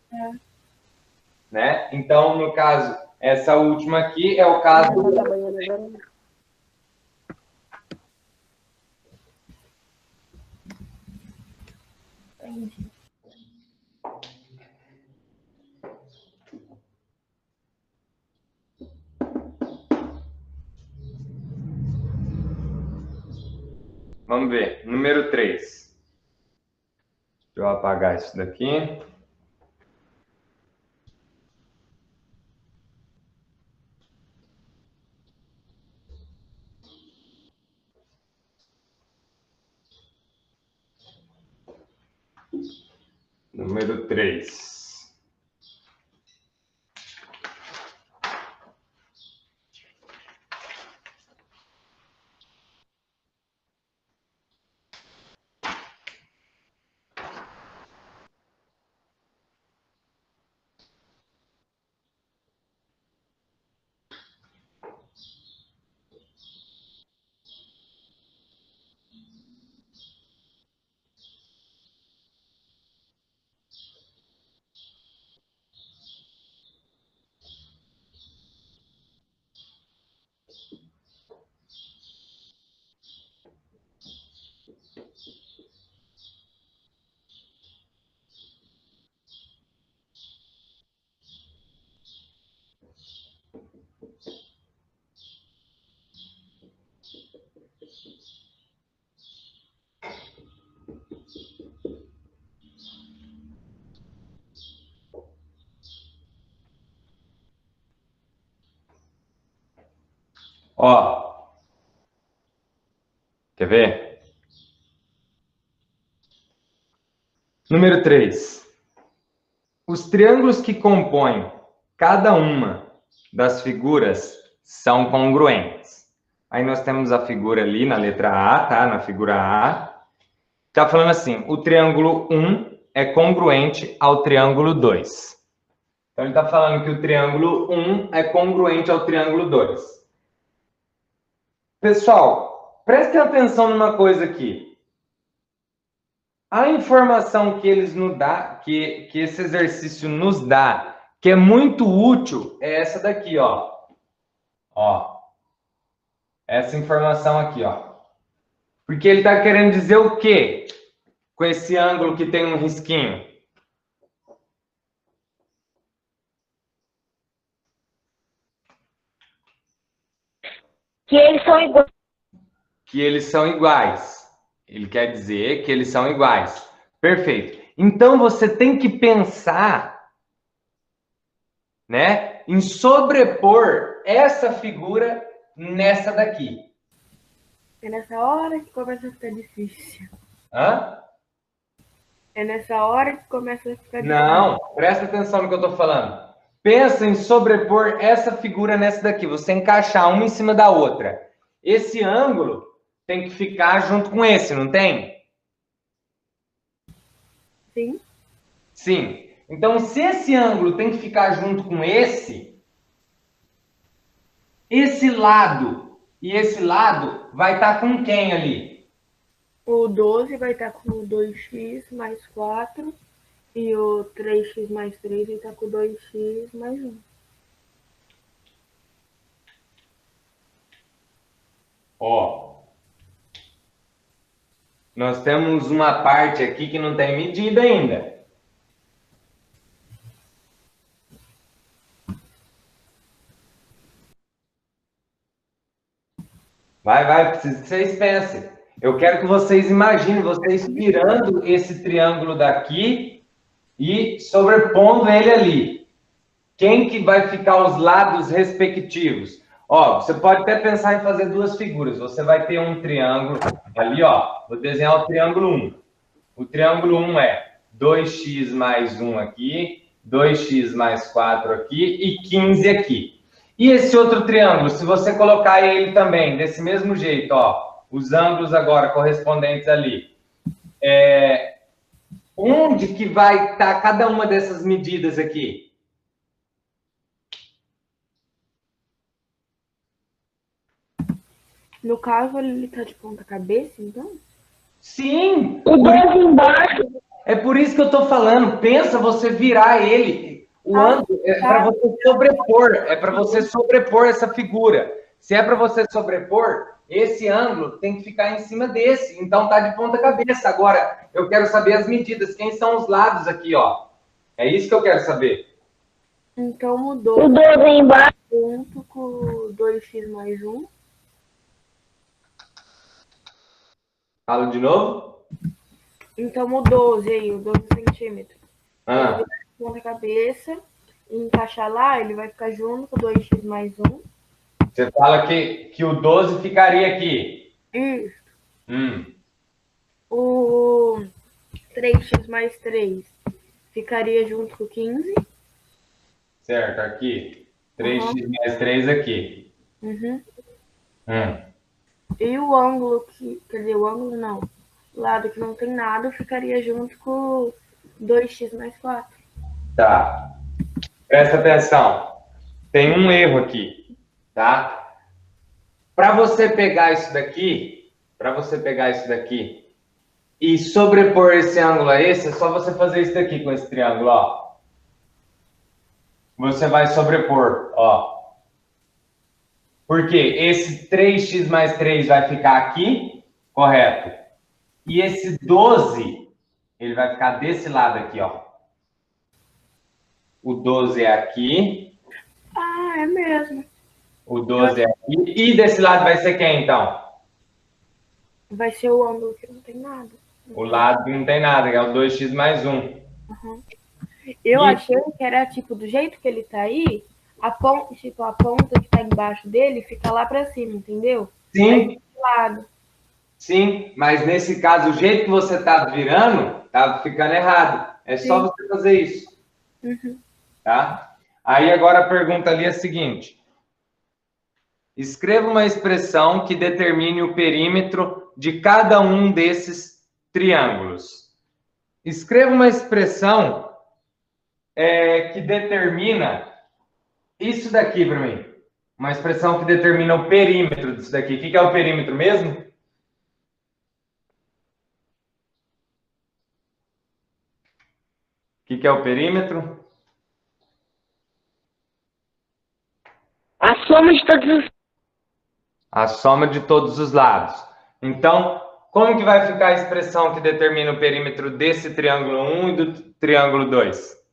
Né? Então, no caso, essa última aqui é o caso... Entendi. Vamos ver, número 3. Deixa eu apagar isso daqui. Número 3. Ó, quer ver? Número 3. Os triângulos que compõem cada uma das figuras são congruentes. Aí nós temos a figura ali na letra A, tá? Na figura A. Tá falando assim, o triângulo 1 é congruente ao triângulo 2. Então, ele está falando que o triângulo 1 é congruente ao triângulo 2. Pessoal, prestem atenção numa coisa aqui. A informação que eles nos dá, que esse exercício nos dá, que é muito útil, é essa daqui, ó. Ó. Essa informação aqui, ó. Porque ele está querendo dizer o quê? Com esse ângulo que tem um risquinho. Que eles são iguais. Que eles são iguais. Ele quer dizer que eles são iguais. Perfeito. Então, você tem que pensar, né, em sobrepor essa figura nessa daqui. É nessa hora que começa a ficar difícil. Hã? É nessa hora que começa a ficar difícil. Não, presta atenção no que eu estou falando. Pensa em sobrepor essa figura nessa daqui. Você encaixar uma em cima da outra. Esse ângulo tem que ficar junto com esse, não tem? Sim. Sim. Então, se esse ângulo tem que ficar junto com esse lado e esse lado vai estar com quem ali? O 12 vai estar com o 2x mais 4. E o 3x mais 3 vai estar com o 2x mais 1. Ó. Nós temos uma parte aqui que não tem medida ainda. Vai, preciso que vocês pensem. Eu quero que vocês imaginem, vocês tirando esse triângulo daqui e sobrepondo ele ali. Quem que vai ficar os lados respectivos? Ó, você pode até pensar em fazer duas figuras. Você vai ter um triângulo ali, ó. Vou desenhar o triângulo 1. O triângulo 1 é 2x mais 1 aqui, 2x mais 4 aqui e 15 aqui. E esse outro triângulo, se você colocar ele também desse mesmo jeito, ó, os ângulos agora correspondentes ali, onde que vai estar cada uma dessas medidas aqui? No caso, ele tá de ponta cabeça, então? Sim! O 12 embaixo. É por isso que eu estou falando. Pensa você virar ele. O ângulo é para você sobrepor. É para você sobrepor essa figura. Se é para você sobrepor, esse ângulo tem que ficar em cima desse. Então tá de ponta cabeça. Agora, eu quero saber as medidas. Quem são os lados aqui, ó? É isso que eu quero saber. Então O mudou 12 embaixo. junto com o 2x mais 1. Fala de novo. Então o 12 aí, o 12 centímetros. Ah, Ele vai ponta cabeça e encaixar lá, ele vai ficar junto com o 2x mais 1. você fala que o 12 ficaria aqui. Isso. Hum. O 3x mais 3 ficaria junto com o 15. Certo, aqui. 3x mais 3 aqui. Uhum. Hum. E o ângulo que... Quer dizer, o ângulo não. O lado que não tem nada ficaria junto com 2x mais 4. Tá. Presta atenção. Tem um erro aqui, tá? Para você pegar isso daqui e sobrepor esse ângulo a esse, é só você fazer isso daqui com esse triângulo, ó. Você vai sobrepor, ó. Porque esse 3x mais 3 vai ficar aqui, correto? E esse 12, ele vai ficar desse lado aqui, ó. O 12 é aqui. Ah, é mesmo. O 12 é aqui. E desse lado vai ser quem, então? Vai ser o ângulo que não tem nada. O lado que não tem nada, que é o 2x mais 1. Uhum. Eu achei que era, tipo, do jeito que ele tá aí, a ponta que tá embaixo dele fica lá pra cima, entendeu? Sim, Do lado. sim. Mas nesse caso, o jeito que você tá virando, tá ficando errado. É só Sim. você fazer isso. Uhum. Tá? Aí agora a pergunta ali é a seguinte. Escreva uma expressão que determine o perímetro de cada um desses triângulos. escreva uma expressão que determina isso daqui para mim. Uma expressão que determina o perímetro disso daqui. O que é o perímetro mesmo? O que é o perímetro? A soma de todos os... A soma de todos os lados. Então, como que vai ficar a expressão que determina o perímetro desse triângulo 1 e do triângulo 2?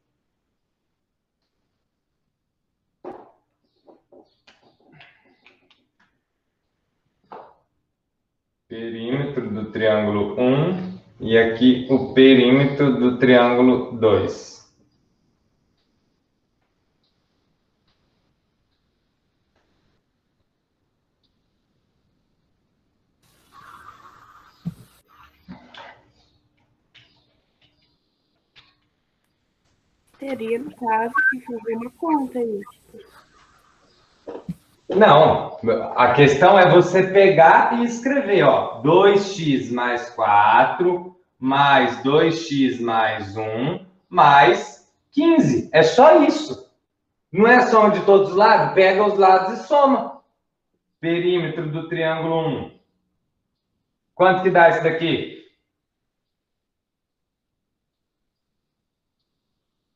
Perímetro do triângulo 1 e aqui o perímetro do triângulo 2. Teria, no caso, que fazer uma conta aí. Não, a questão é você pegar e escrever, ó, 2x mais 4, mais 2x mais 1, mais 15. É só isso. Não é a soma de todos os lados? Pega os lados e soma. Perímetro do triângulo 1. Quanto que dá isso daqui?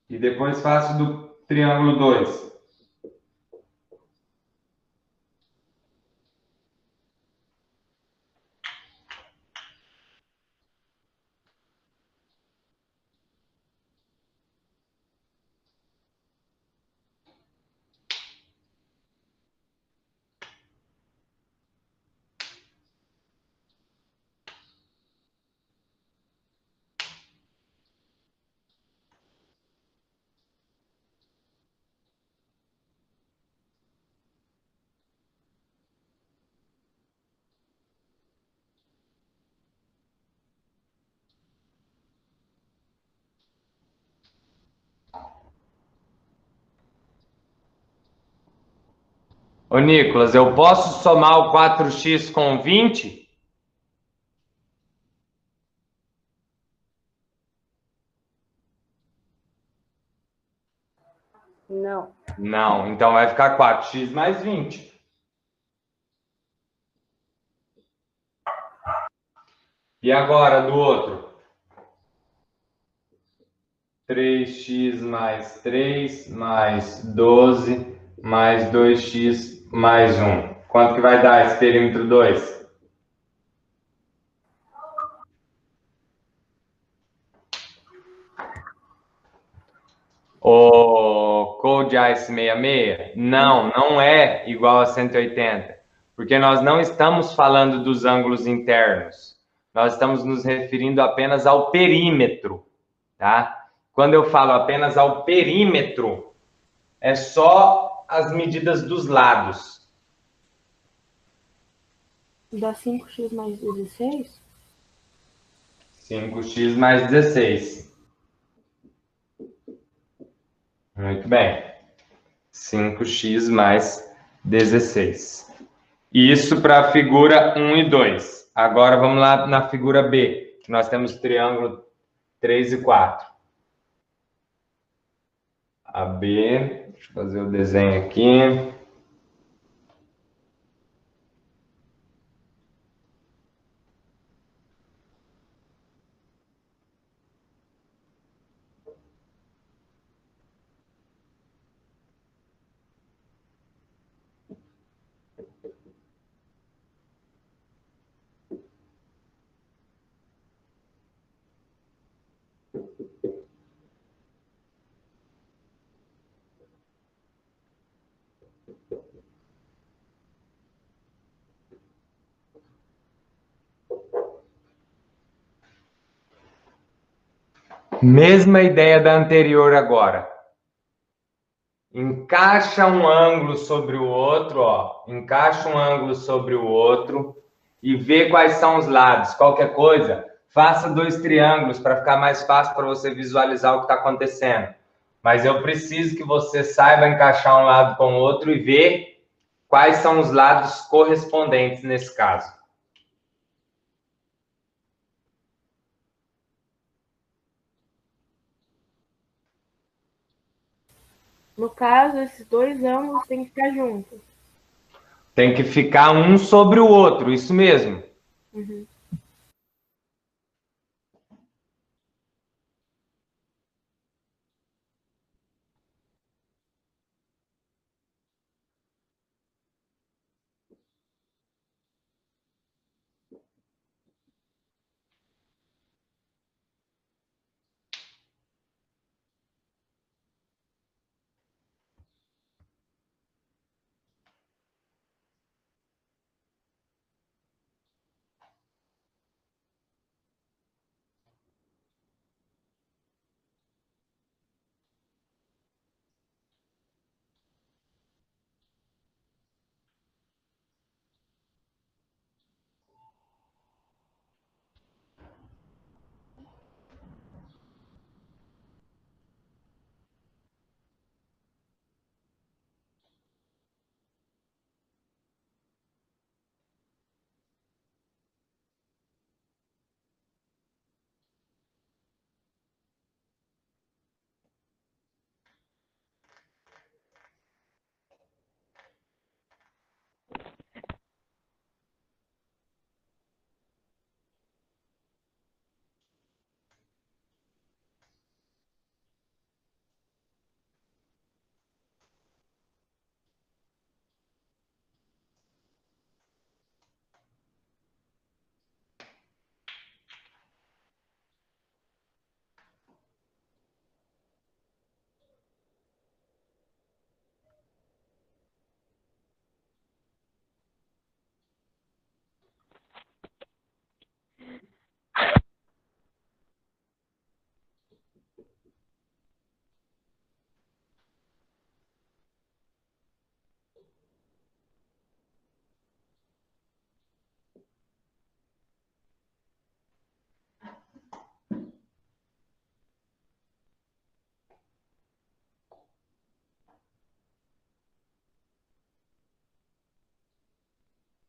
E depois faço do triângulo 2. Ô, Nicolas, eu posso somar o 4x com 20? Não. Não, então vai ficar 4x mais 20. E agora do outro? 3x mais 3 mais 12 mais 2x mais 1. Quanto que vai dar esse perímetro 2? O Code Ice 66? Não, não é igual a 180, porque nós não estamos falando dos ângulos internos. Nós estamos nos referindo apenas ao perímetro, tá? Quando eu falo apenas ao perímetro, é só as medidas dos lados. Dá 5x mais 16? 5x mais 16. Muito bem. 5x mais 16. Isso para a figura 1 e 2. Agora vamos lá na figura B, que nós temos triângulo 3 e 4. A B, deixa eu fazer o desenho aqui. Mesma ideia da anterior agora. Encaixa um ângulo sobre o outro, ó. Encaixa um ângulo sobre o outro e vê quais são os lados. Qualquer coisa, faça 2 triângulos para ficar mais fácil para você visualizar o que está acontecendo. Mas eu preciso que você saiba encaixar um lado com o outro e ver quais são os lados correspondentes nesse caso. No caso, esses dois ângulos têm que ficar juntos. Tem que ficar um sobre o outro, isso mesmo. Uhum.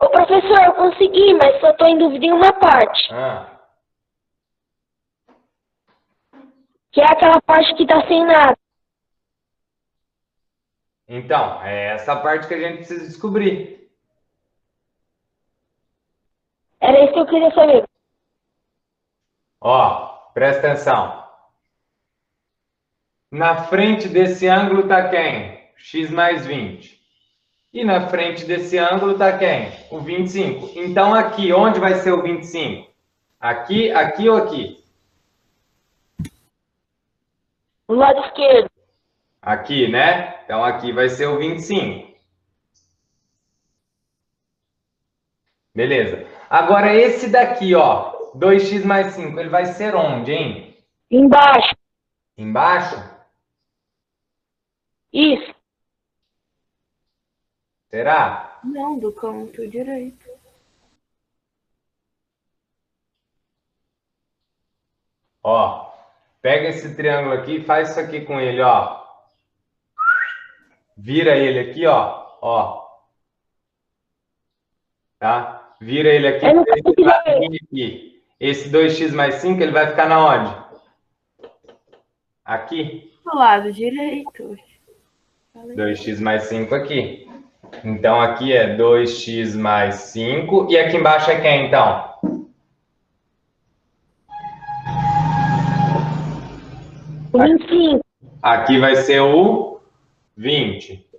Ô, professor, eu consegui, mas só tô em dúvida em uma parte. Que é aquela parte que tá sem nada. Então, é essa parte que a gente precisa descobrir. Era isso que eu queria saber. Ó, presta atenção. Na frente desse ângulo está quem? X mais 20. E na frente desse ângulo está quem? O 25. Então, aqui, onde vai ser o 25? Aqui, aqui ou aqui? No lado esquerdo. Aqui, né? Então, aqui vai ser o 25. Beleza. Agora, esse daqui, ó, 2x mais 5, ele vai ser onde, hein? Embaixo. Embaixo? Isso. Será? Não, do canto direito. Ó, pega esse triângulo aqui e faz isso aqui com ele, ó. Vira ele aqui, ó. Tá? Vira ele aqui, Eu não ele consegui vai ver. vir aqui. Esse 2x mais 5, ele vai ficar na onde? Aqui. Do lado direito. 2x mais 5 aqui. Então, aqui é 2x mais 5. E aqui embaixo é quem, então? O 25. Aqui vai ser o 20.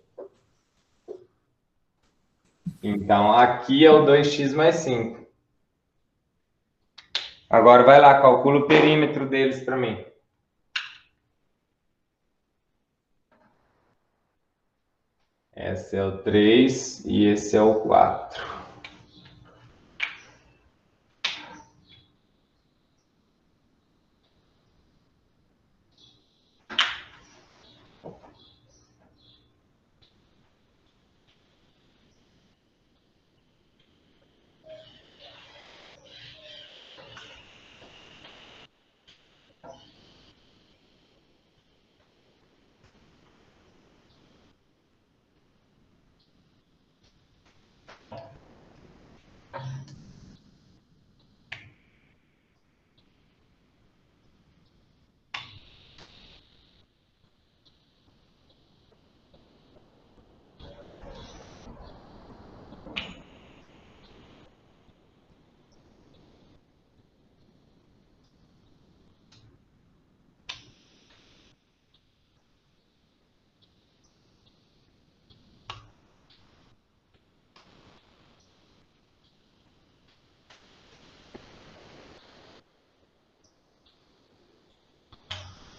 Então, aqui é o 2x mais 5. Agora vai lá, calcula o perímetro deles para mim. Esse é o 3 e esse é o 4.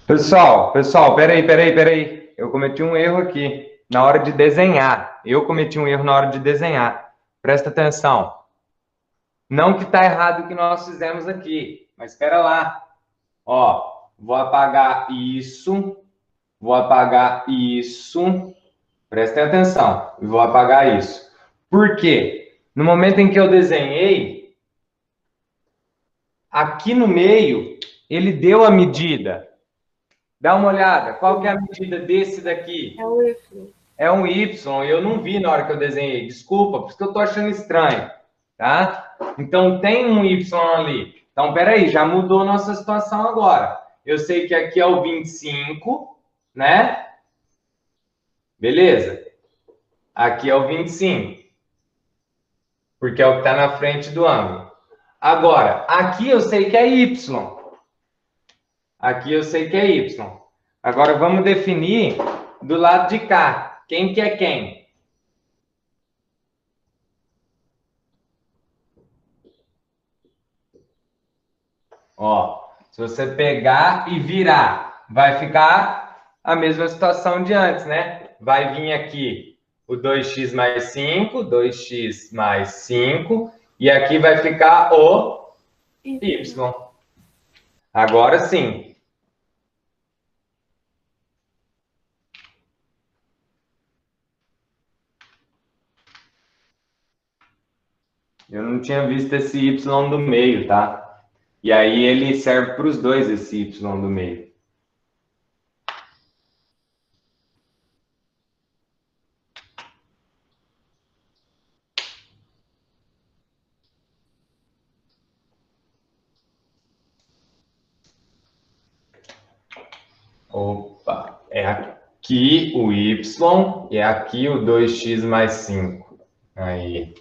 Pessoal, peraí. Eu cometi um erro aqui na hora de desenhar. Eu cometi um erro na hora de desenhar. Presta atenção. Não que está errado o que nós fizemos aqui, mas espera lá. Ó, vou apagar isso. Prestem atenção. E vou apagar isso. Por quê? No momento em que eu desenhei, aqui no meio, ele deu a medida. Dá uma olhada. Qual que é a medida desse daqui? É o Y. É um Y. Eu não vi na hora que eu desenhei. Desculpa, por isso que eu tô achando estranho. Tá? Então, tem um Y ali. Então, peraí, já mudou nossa situação agora. Eu sei que aqui é o 25, né? Beleza? Aqui é o 25. Porque é o que está na frente do ângulo. Agora, aqui eu sei que é Y. Aqui eu sei que é Y. Agora, vamos definir do lado de cá. Quem que é quem? Ó, se você pegar e virar, vai ficar a mesma situação de antes, né? Vai vir aqui o 2x mais 5, 2x mais 5, e aqui vai ficar o y. Agora sim. Eu não tinha visto esse y do meio, tá? E aí ele serve para os dois, esse y do meio. Opa, é aqui o y e é aqui o 2x mais 5. Aí.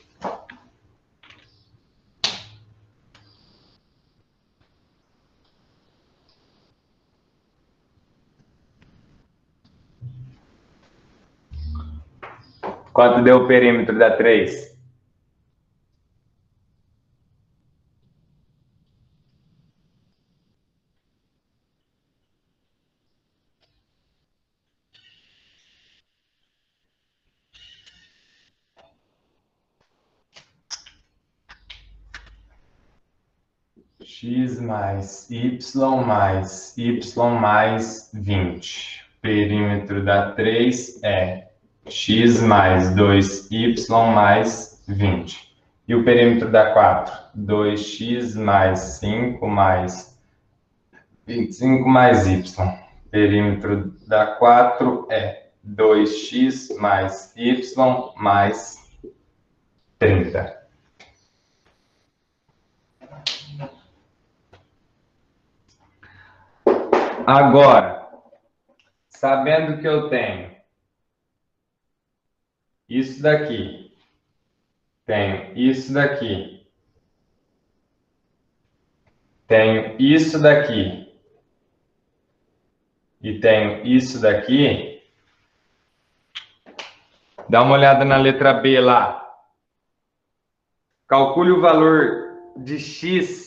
Quanto deu o perímetro da 3? X mais y mais 20. Perímetro da 3 é x mais 2y mais 20. E o perímetro da 4? 2x mais 5 mais 25 mais y. Perímetro da 4 é 2x mais y mais 30. Agora, sabendo que eu tenho isso daqui, tenho isso daqui, tenho isso daqui e tenho isso daqui, dá uma olhada na letra B lá. Calcule o valor de x.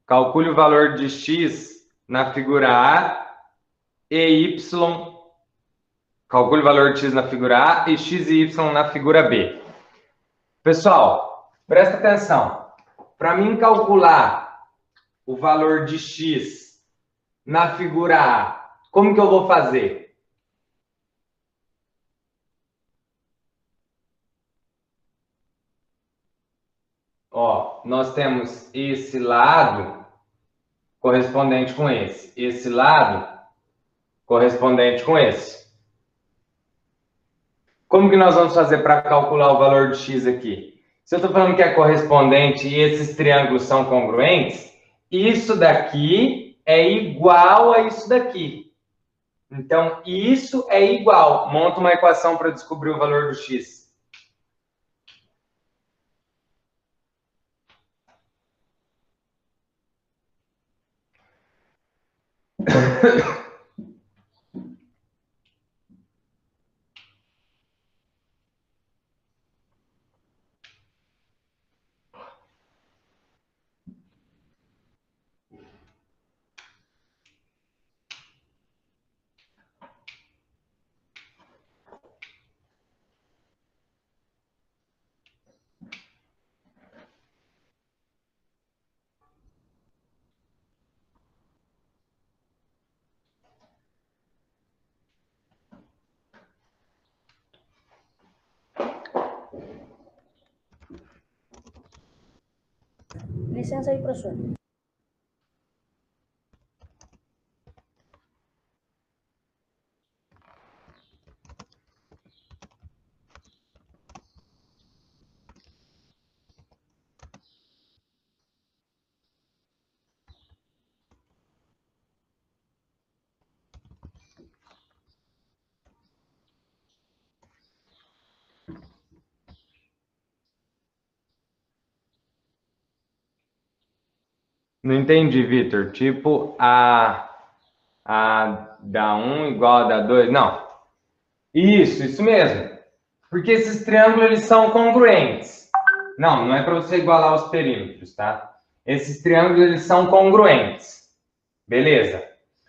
Calcule o valor de x na figura A e y. Calcule o valor de x na figura A e x e y na figura B. Pessoal, presta atenção. Para mim calcular o valor de x na figura A, como que eu vou fazer? Ó, nós temos esse lado correspondente com esse lado correspondente com esse. Como que nós vamos fazer para calcular o valor de x aqui? Se eu estou falando que é correspondente e esses triângulos são congruentes, isso daqui é igual a isso daqui. Então, isso é igual. Monta uma equação para descobrir o valor do x. licença aí, professor. Não entendi, Vitor. Tipo, a da 1 igual a da 2? Não. Isso mesmo. Porque esses triângulos, eles são congruentes. Não, não é para você igualar os perímetros, tá? Esses triângulos, eles são congruentes. Beleza.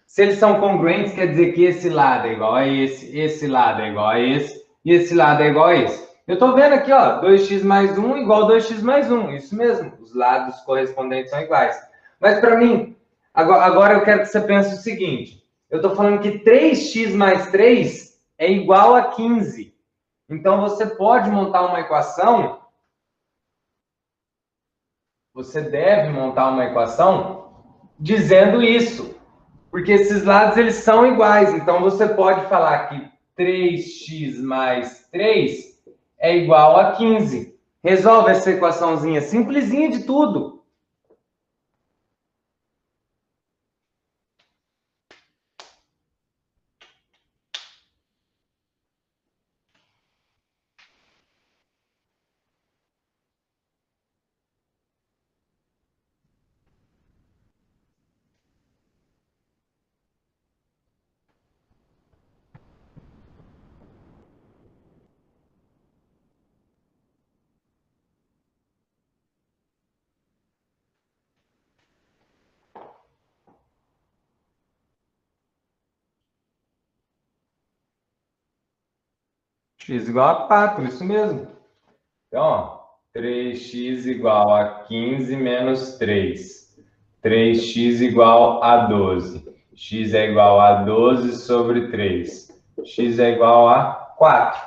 Se eles são congruentes, quer dizer que esse lado é igual a esse lado é igual a esse, e esse lado é igual a esse. Eu tô vendo aqui, ó, 2x mais 1 igual a 2x mais 1. Isso mesmo, os lados correspondentes são iguais. Mas para mim, agora eu quero que você pense o seguinte. Eu estou falando que 3x mais 3 é igual a 15. Então, você pode montar uma equação, você deve montar uma equação dizendo isso. Porque esses lados, eles são iguais. Então, você pode falar que 3x mais 3 é igual a 15. Resolve essa equaçãozinha simplesinha de tudo. X igual a 4, isso mesmo. Então, ó, 3x igual a 15 menos 3. 3x igual a 12. X é igual a 12 sobre 3. X é igual a 4.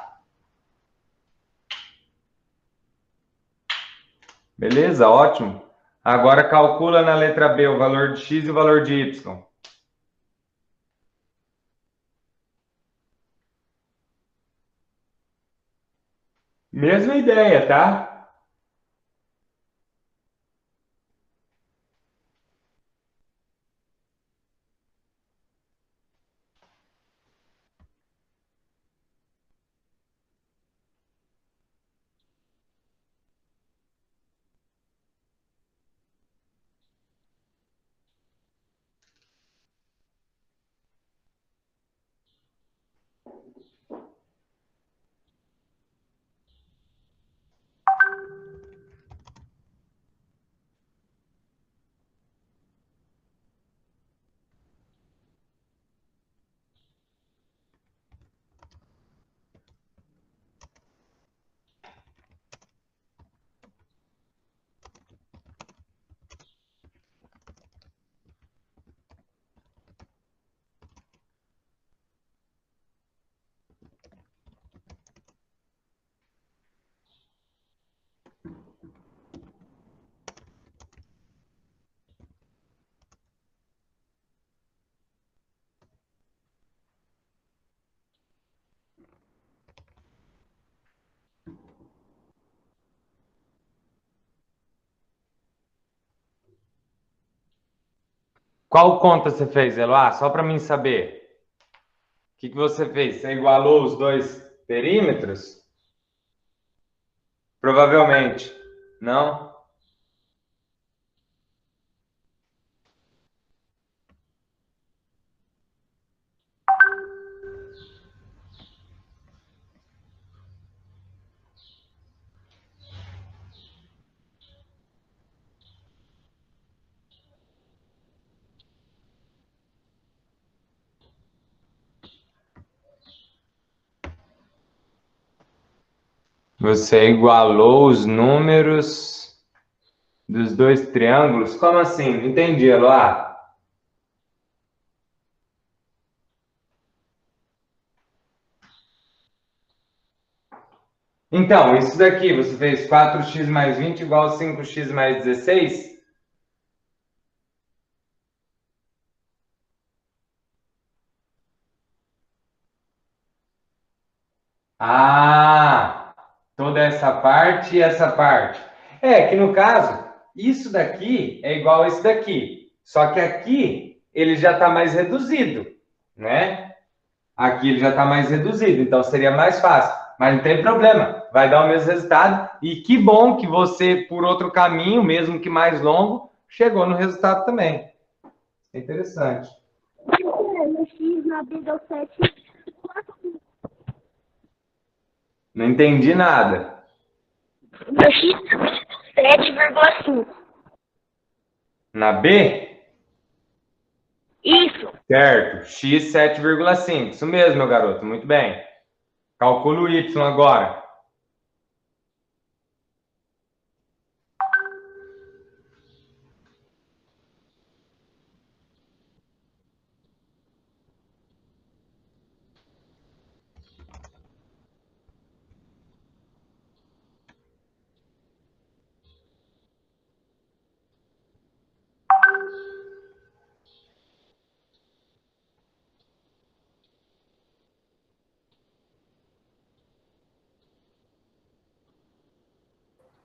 Beleza? Ótimo. Agora calcula na letra B o valor de x e o valor de y. Mesma ideia, tá? Qual conta você fez, Eloá? Só para mim saber. O que você fez? Você igualou os dois perímetros? Provavelmente. Não? Você igualou os números dos dois triângulos? Como assim? Não entendi, Eloá. Então, isso daqui, você fez 4x mais 20 igual a 5x mais 16? Ah, toda essa parte e essa parte. É que no caso, isso daqui é igual a isso daqui. Só que aqui ele já está mais reduzido, né? Aqui ele já está mais reduzido, então seria mais fácil. Mas não tem problema, vai dar o mesmo resultado. E que bom que você, por outro caminho, mesmo que mais longo, chegou no resultado também. É interessante. No X, na B deu 7. Não entendi nada. No X, 7,5. Na B? Isso. Certo, x 7,5. Isso mesmo, meu garoto, muito bem. Calculo y agora.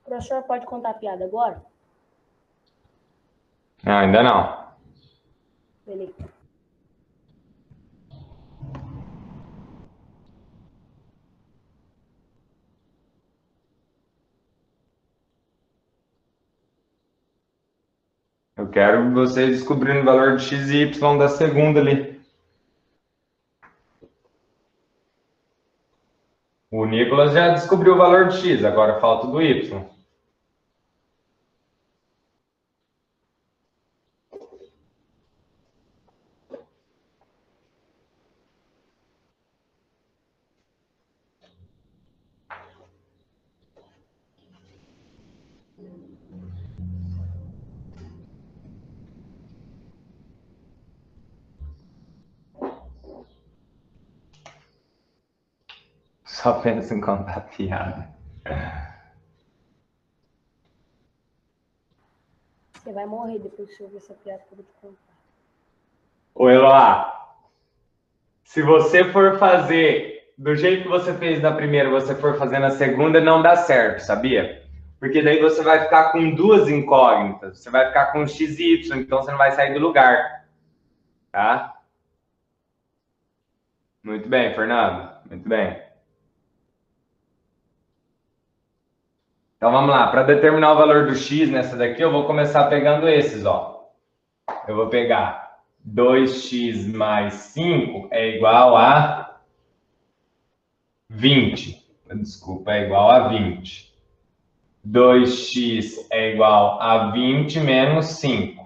O professor pode contar a piada agora? Não, ainda não. Beleza. Eu quero vocês descobrindo o valor de x e y da segunda ali. O Nicolas já descobriu o valor de x, agora falta o do y. Só pensa em contar piada. Você vai morrer depois que eu ver essa piada que eu vou te contar. Ô, Eloá, se você for fazer do jeito que você fez na primeira, você for fazer na segunda, não dá certo, sabia? Porque daí você vai ficar com duas incógnitas. Você vai ficar com x e y, então você não vai sair do lugar, tá? Muito bem, Fernando. Muito bem. Então vamos lá. Para determinar o valor do x nessa daqui, eu vou começar pegando esses, ó. Eu vou pegar 2x mais 5 é igual a 20. Desculpa, é igual a 20. 2x é igual a 20 menos 5.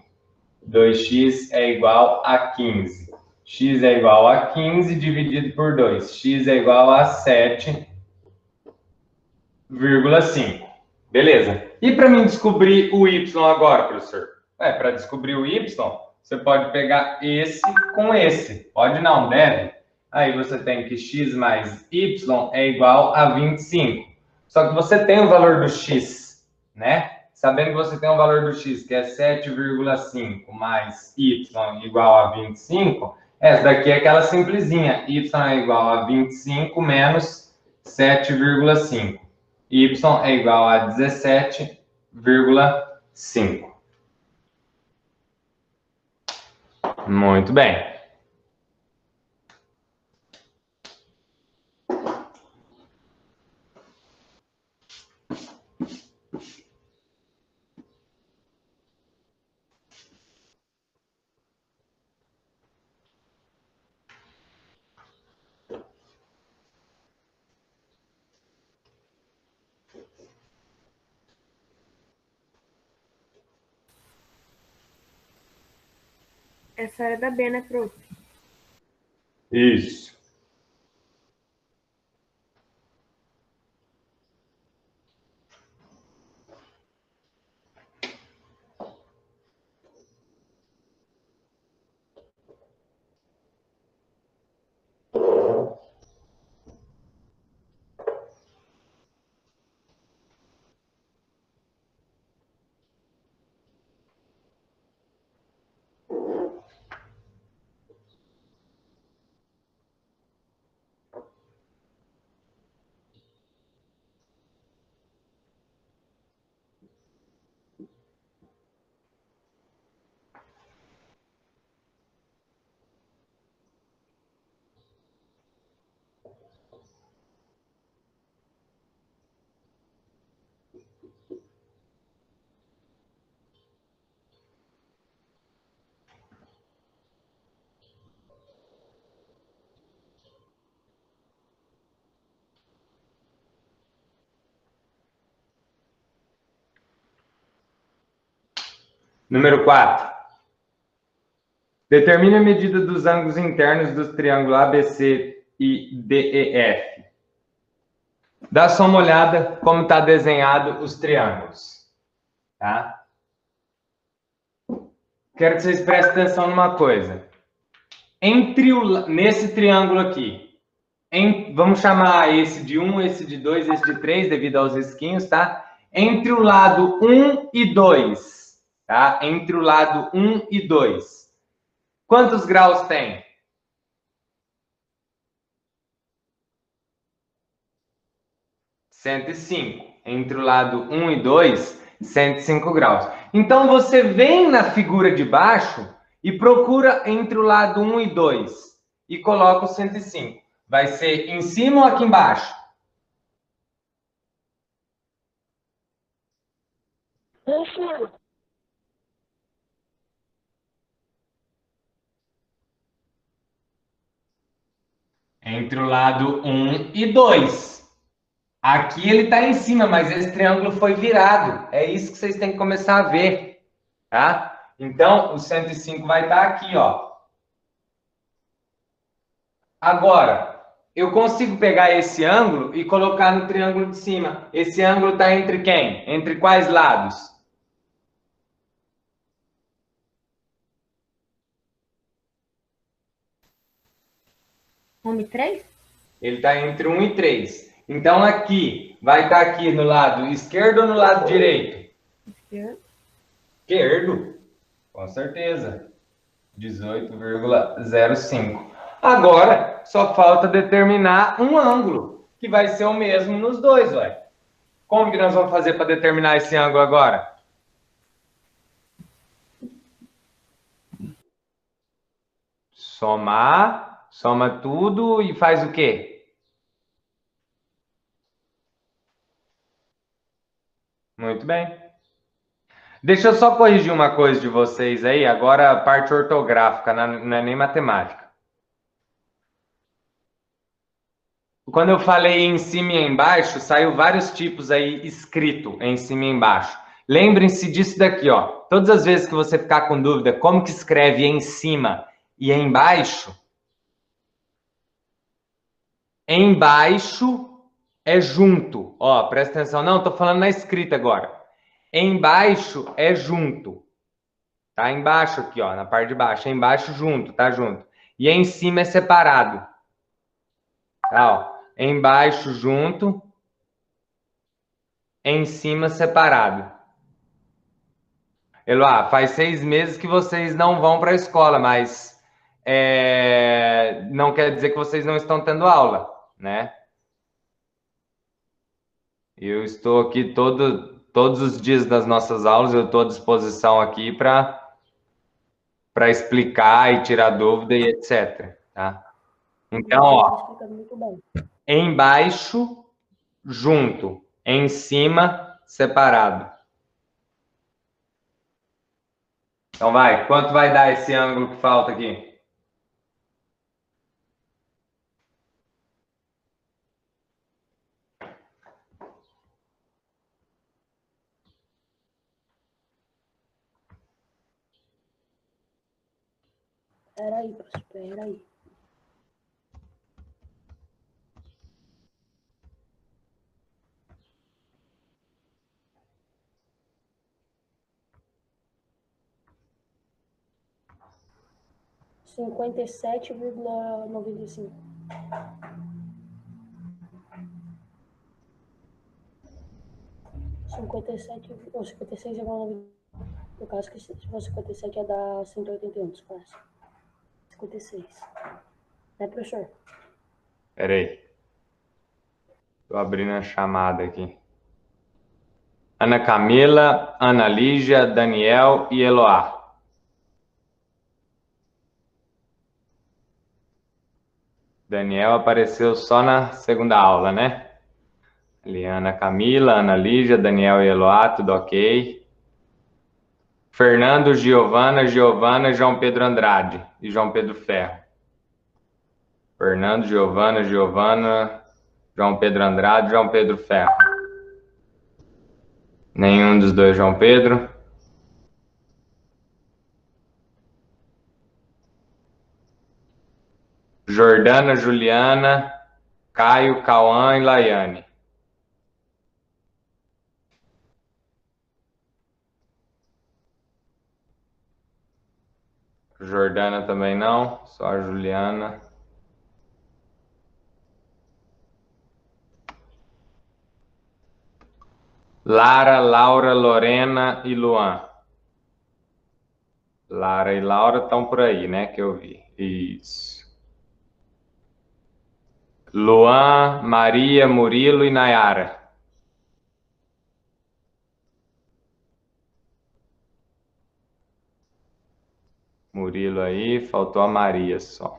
2x é igual a 15. X é igual a 15 dividido por 2. X é igual a 7,5. Beleza. E para mim descobrir o y agora, professor? Para descobrir o y, você pode pegar esse com esse. Pode não, deve. Aí você tem que x mais y é igual a 25. Só que você tem o valor do x, né? Sabendo que você tem o valor do x, que é 7,5 mais y igual a 25, essa daqui é aquela simplesinha. Y é igual a 25 menos 7,5. Y é igual a 17,5. Muito bem. Essa era da B, né, prof? Isso. Número 4. Determine a medida dos ângulos internos dos triângulos ABC e DEF. Dá só uma olhada como está desenhado os triângulos. Tá? Quero que vocês prestem atenção numa coisa. Nesse triângulo aqui, vamos chamar esse de 1, esse de 2, esse de 3, devido aos risquinhos, tá? Entre o lado 1 e 2, tá? Entre o lado 1 e 2. Quantos graus tem? (105). Entre o lado 1 e 2, 105 graus. Então, você vem na figura de baixo e procura entre o lado 1 e 2 e coloca o 105. Vai ser em cima ou aqui embaixo? Em cima. Entre o lado 1 e 2. Aqui ele está em cima, mas esse triângulo foi virado. É isso que vocês têm que começar a ver. Tá? Então, o 105 vai estar aqui, ó. Agora, eu consigo pegar esse ângulo e colocar no triângulo de cima. Esse ângulo está entre quem? Entre quais lados? Um e 3? Ele está entre 1 e 3. Então, aqui, vai estar aqui no lado esquerdo ou no lado direito? Esquerdo. Esquerdo, com certeza. 18,05. Agora, só falta determinar um ângulo, que vai ser o mesmo nos dois, ué. Como que nós vamos fazer para determinar esse ângulo agora? Somar, soma tudo e faz o quê? Muito bem. Deixa eu só corrigir uma coisa de vocês aí, agora a parte ortográfica, não é nem matemática. Quando eu falei em cima e embaixo, saiu vários tipos aí escrito em cima e embaixo. Lembrem-se disso daqui, ó. Todas as vezes que você ficar com dúvida como que escreve em cima e embaixo é junto. Ó, presta atenção. Não, tô falando na escrita agora. Embaixo é junto. Tá embaixo aqui, ó, na parte de baixo. Embaixo junto, tá junto. E em cima é separado. Tá, ó. Embaixo junto. Em cima separado. Eloá, faz 6 meses que vocês não vão para a escola, mas não quer dizer que vocês não estão tendo aula, né? Eu estou aqui todos os dias das nossas aulas, eu estou à disposição aqui para explicar e tirar dúvida e etc. Tá? Então, ó, embaixo, junto, em cima, separado. Então vai, quanto vai dar esse ângulo que falta aqui? Peraí, professor, peraí. (57,95). Ou 56,95. No caso, que se for 57 ia dar 181, quase. 56. Né, professor? Peraí. Estou abrindo a chamada aqui. Ana Camila, Ana Lígia, Daniel e Eloá. Daniel apareceu só na segunda aula, né? Ali, Ana Camila, Ana Lígia, Daniel e Eloá, tudo ok. Fernando, Giovana, João Pedro Andrade e João Pedro Ferro. Fernando, Giovana, João Pedro Andrade, João Pedro Ferro. Nenhum dos dois João Pedro. Jordana, Juliana, Caio, Cauã e Laiane. Jordana também não, só a Juliana. Lara, Laura, Lorena e Luan. Lara e Laura estão por aí, né? Que eu vi. Isso. Luan, Maria, Murilo e Nayara. Murilo aí, faltou a Maria só.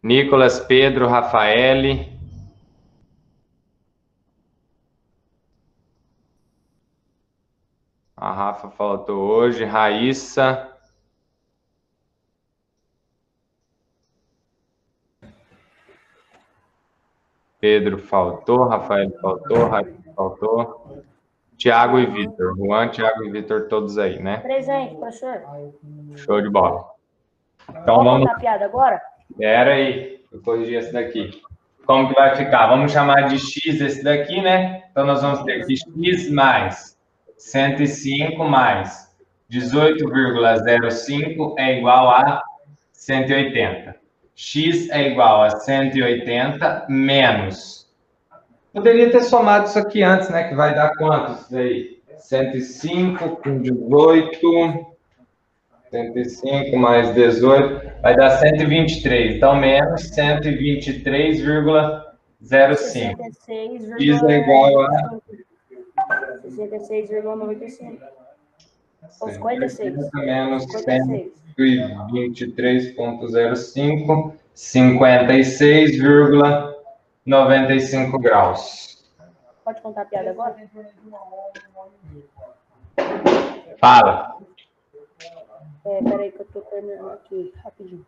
Nicolas, Pedro, Rafaele. A Rafa faltou hoje. Raíssa. Pedro faltou, Rafael faltou, Raíssa faltou. Tiago e Vitor. Juan, Tiago e Vitor, todos aí, né? Presente, professor. Show de bola. Então Vamos vamos. contar a piada agora? Espera aí, eu corrigi esse daqui. Como que vai ficar? Vamos chamar de x esse daqui, né? Então nós vamos ter que x mais 105 mais 18,05 é igual a 180. X é igual a 180 menos. Poderia ter somado isso aqui antes, né? Que vai dar quanto isso daí? 105 com 18. 105 mais 18 vai dar 123. Então, menos 123,05. X é igual a 66,95. Ou 56. Menos 56. 123,05, 56,95 graus. Pode contar a piada agora? Fala. Peraí que eu tô terminando aqui, rapidinho.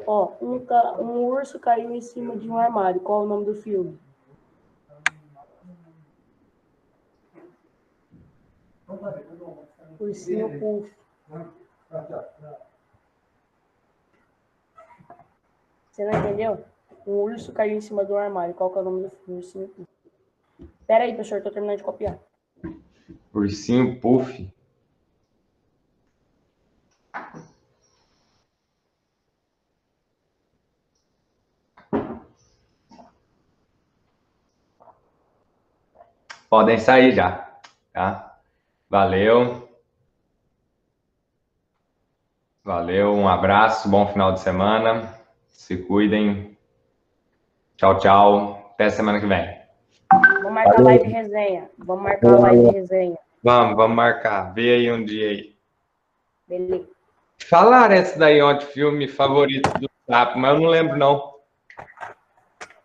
Ó, um urso caiu em cima de um armário. Qual é o nome do filme? Ursinho Puff. Você não entendeu? Um urso caiu em cima do armário. Qual que é o nome do filme? Ursinho Puff. Peraí, professor, tô terminando de copiar. Ursinho Puff. Podem sair já, tá? Valeu. Valeu, um abraço, bom final de semana. Se cuidem. Tchau, tchau. Até semana que vem. Vamos marcar live resenha. Vamos marcar live resenha. Vamos marcar. Vê aí um dia aí. Beleza. Falaram esse daí ontem, filme favorito do Sapo, mas eu não lembro, não.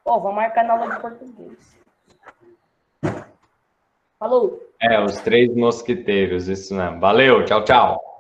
Ó, vamos marcar na aula de português. Falou! Os Três Mosqueteiros, isso mesmo. Valeu, tchau, tchau.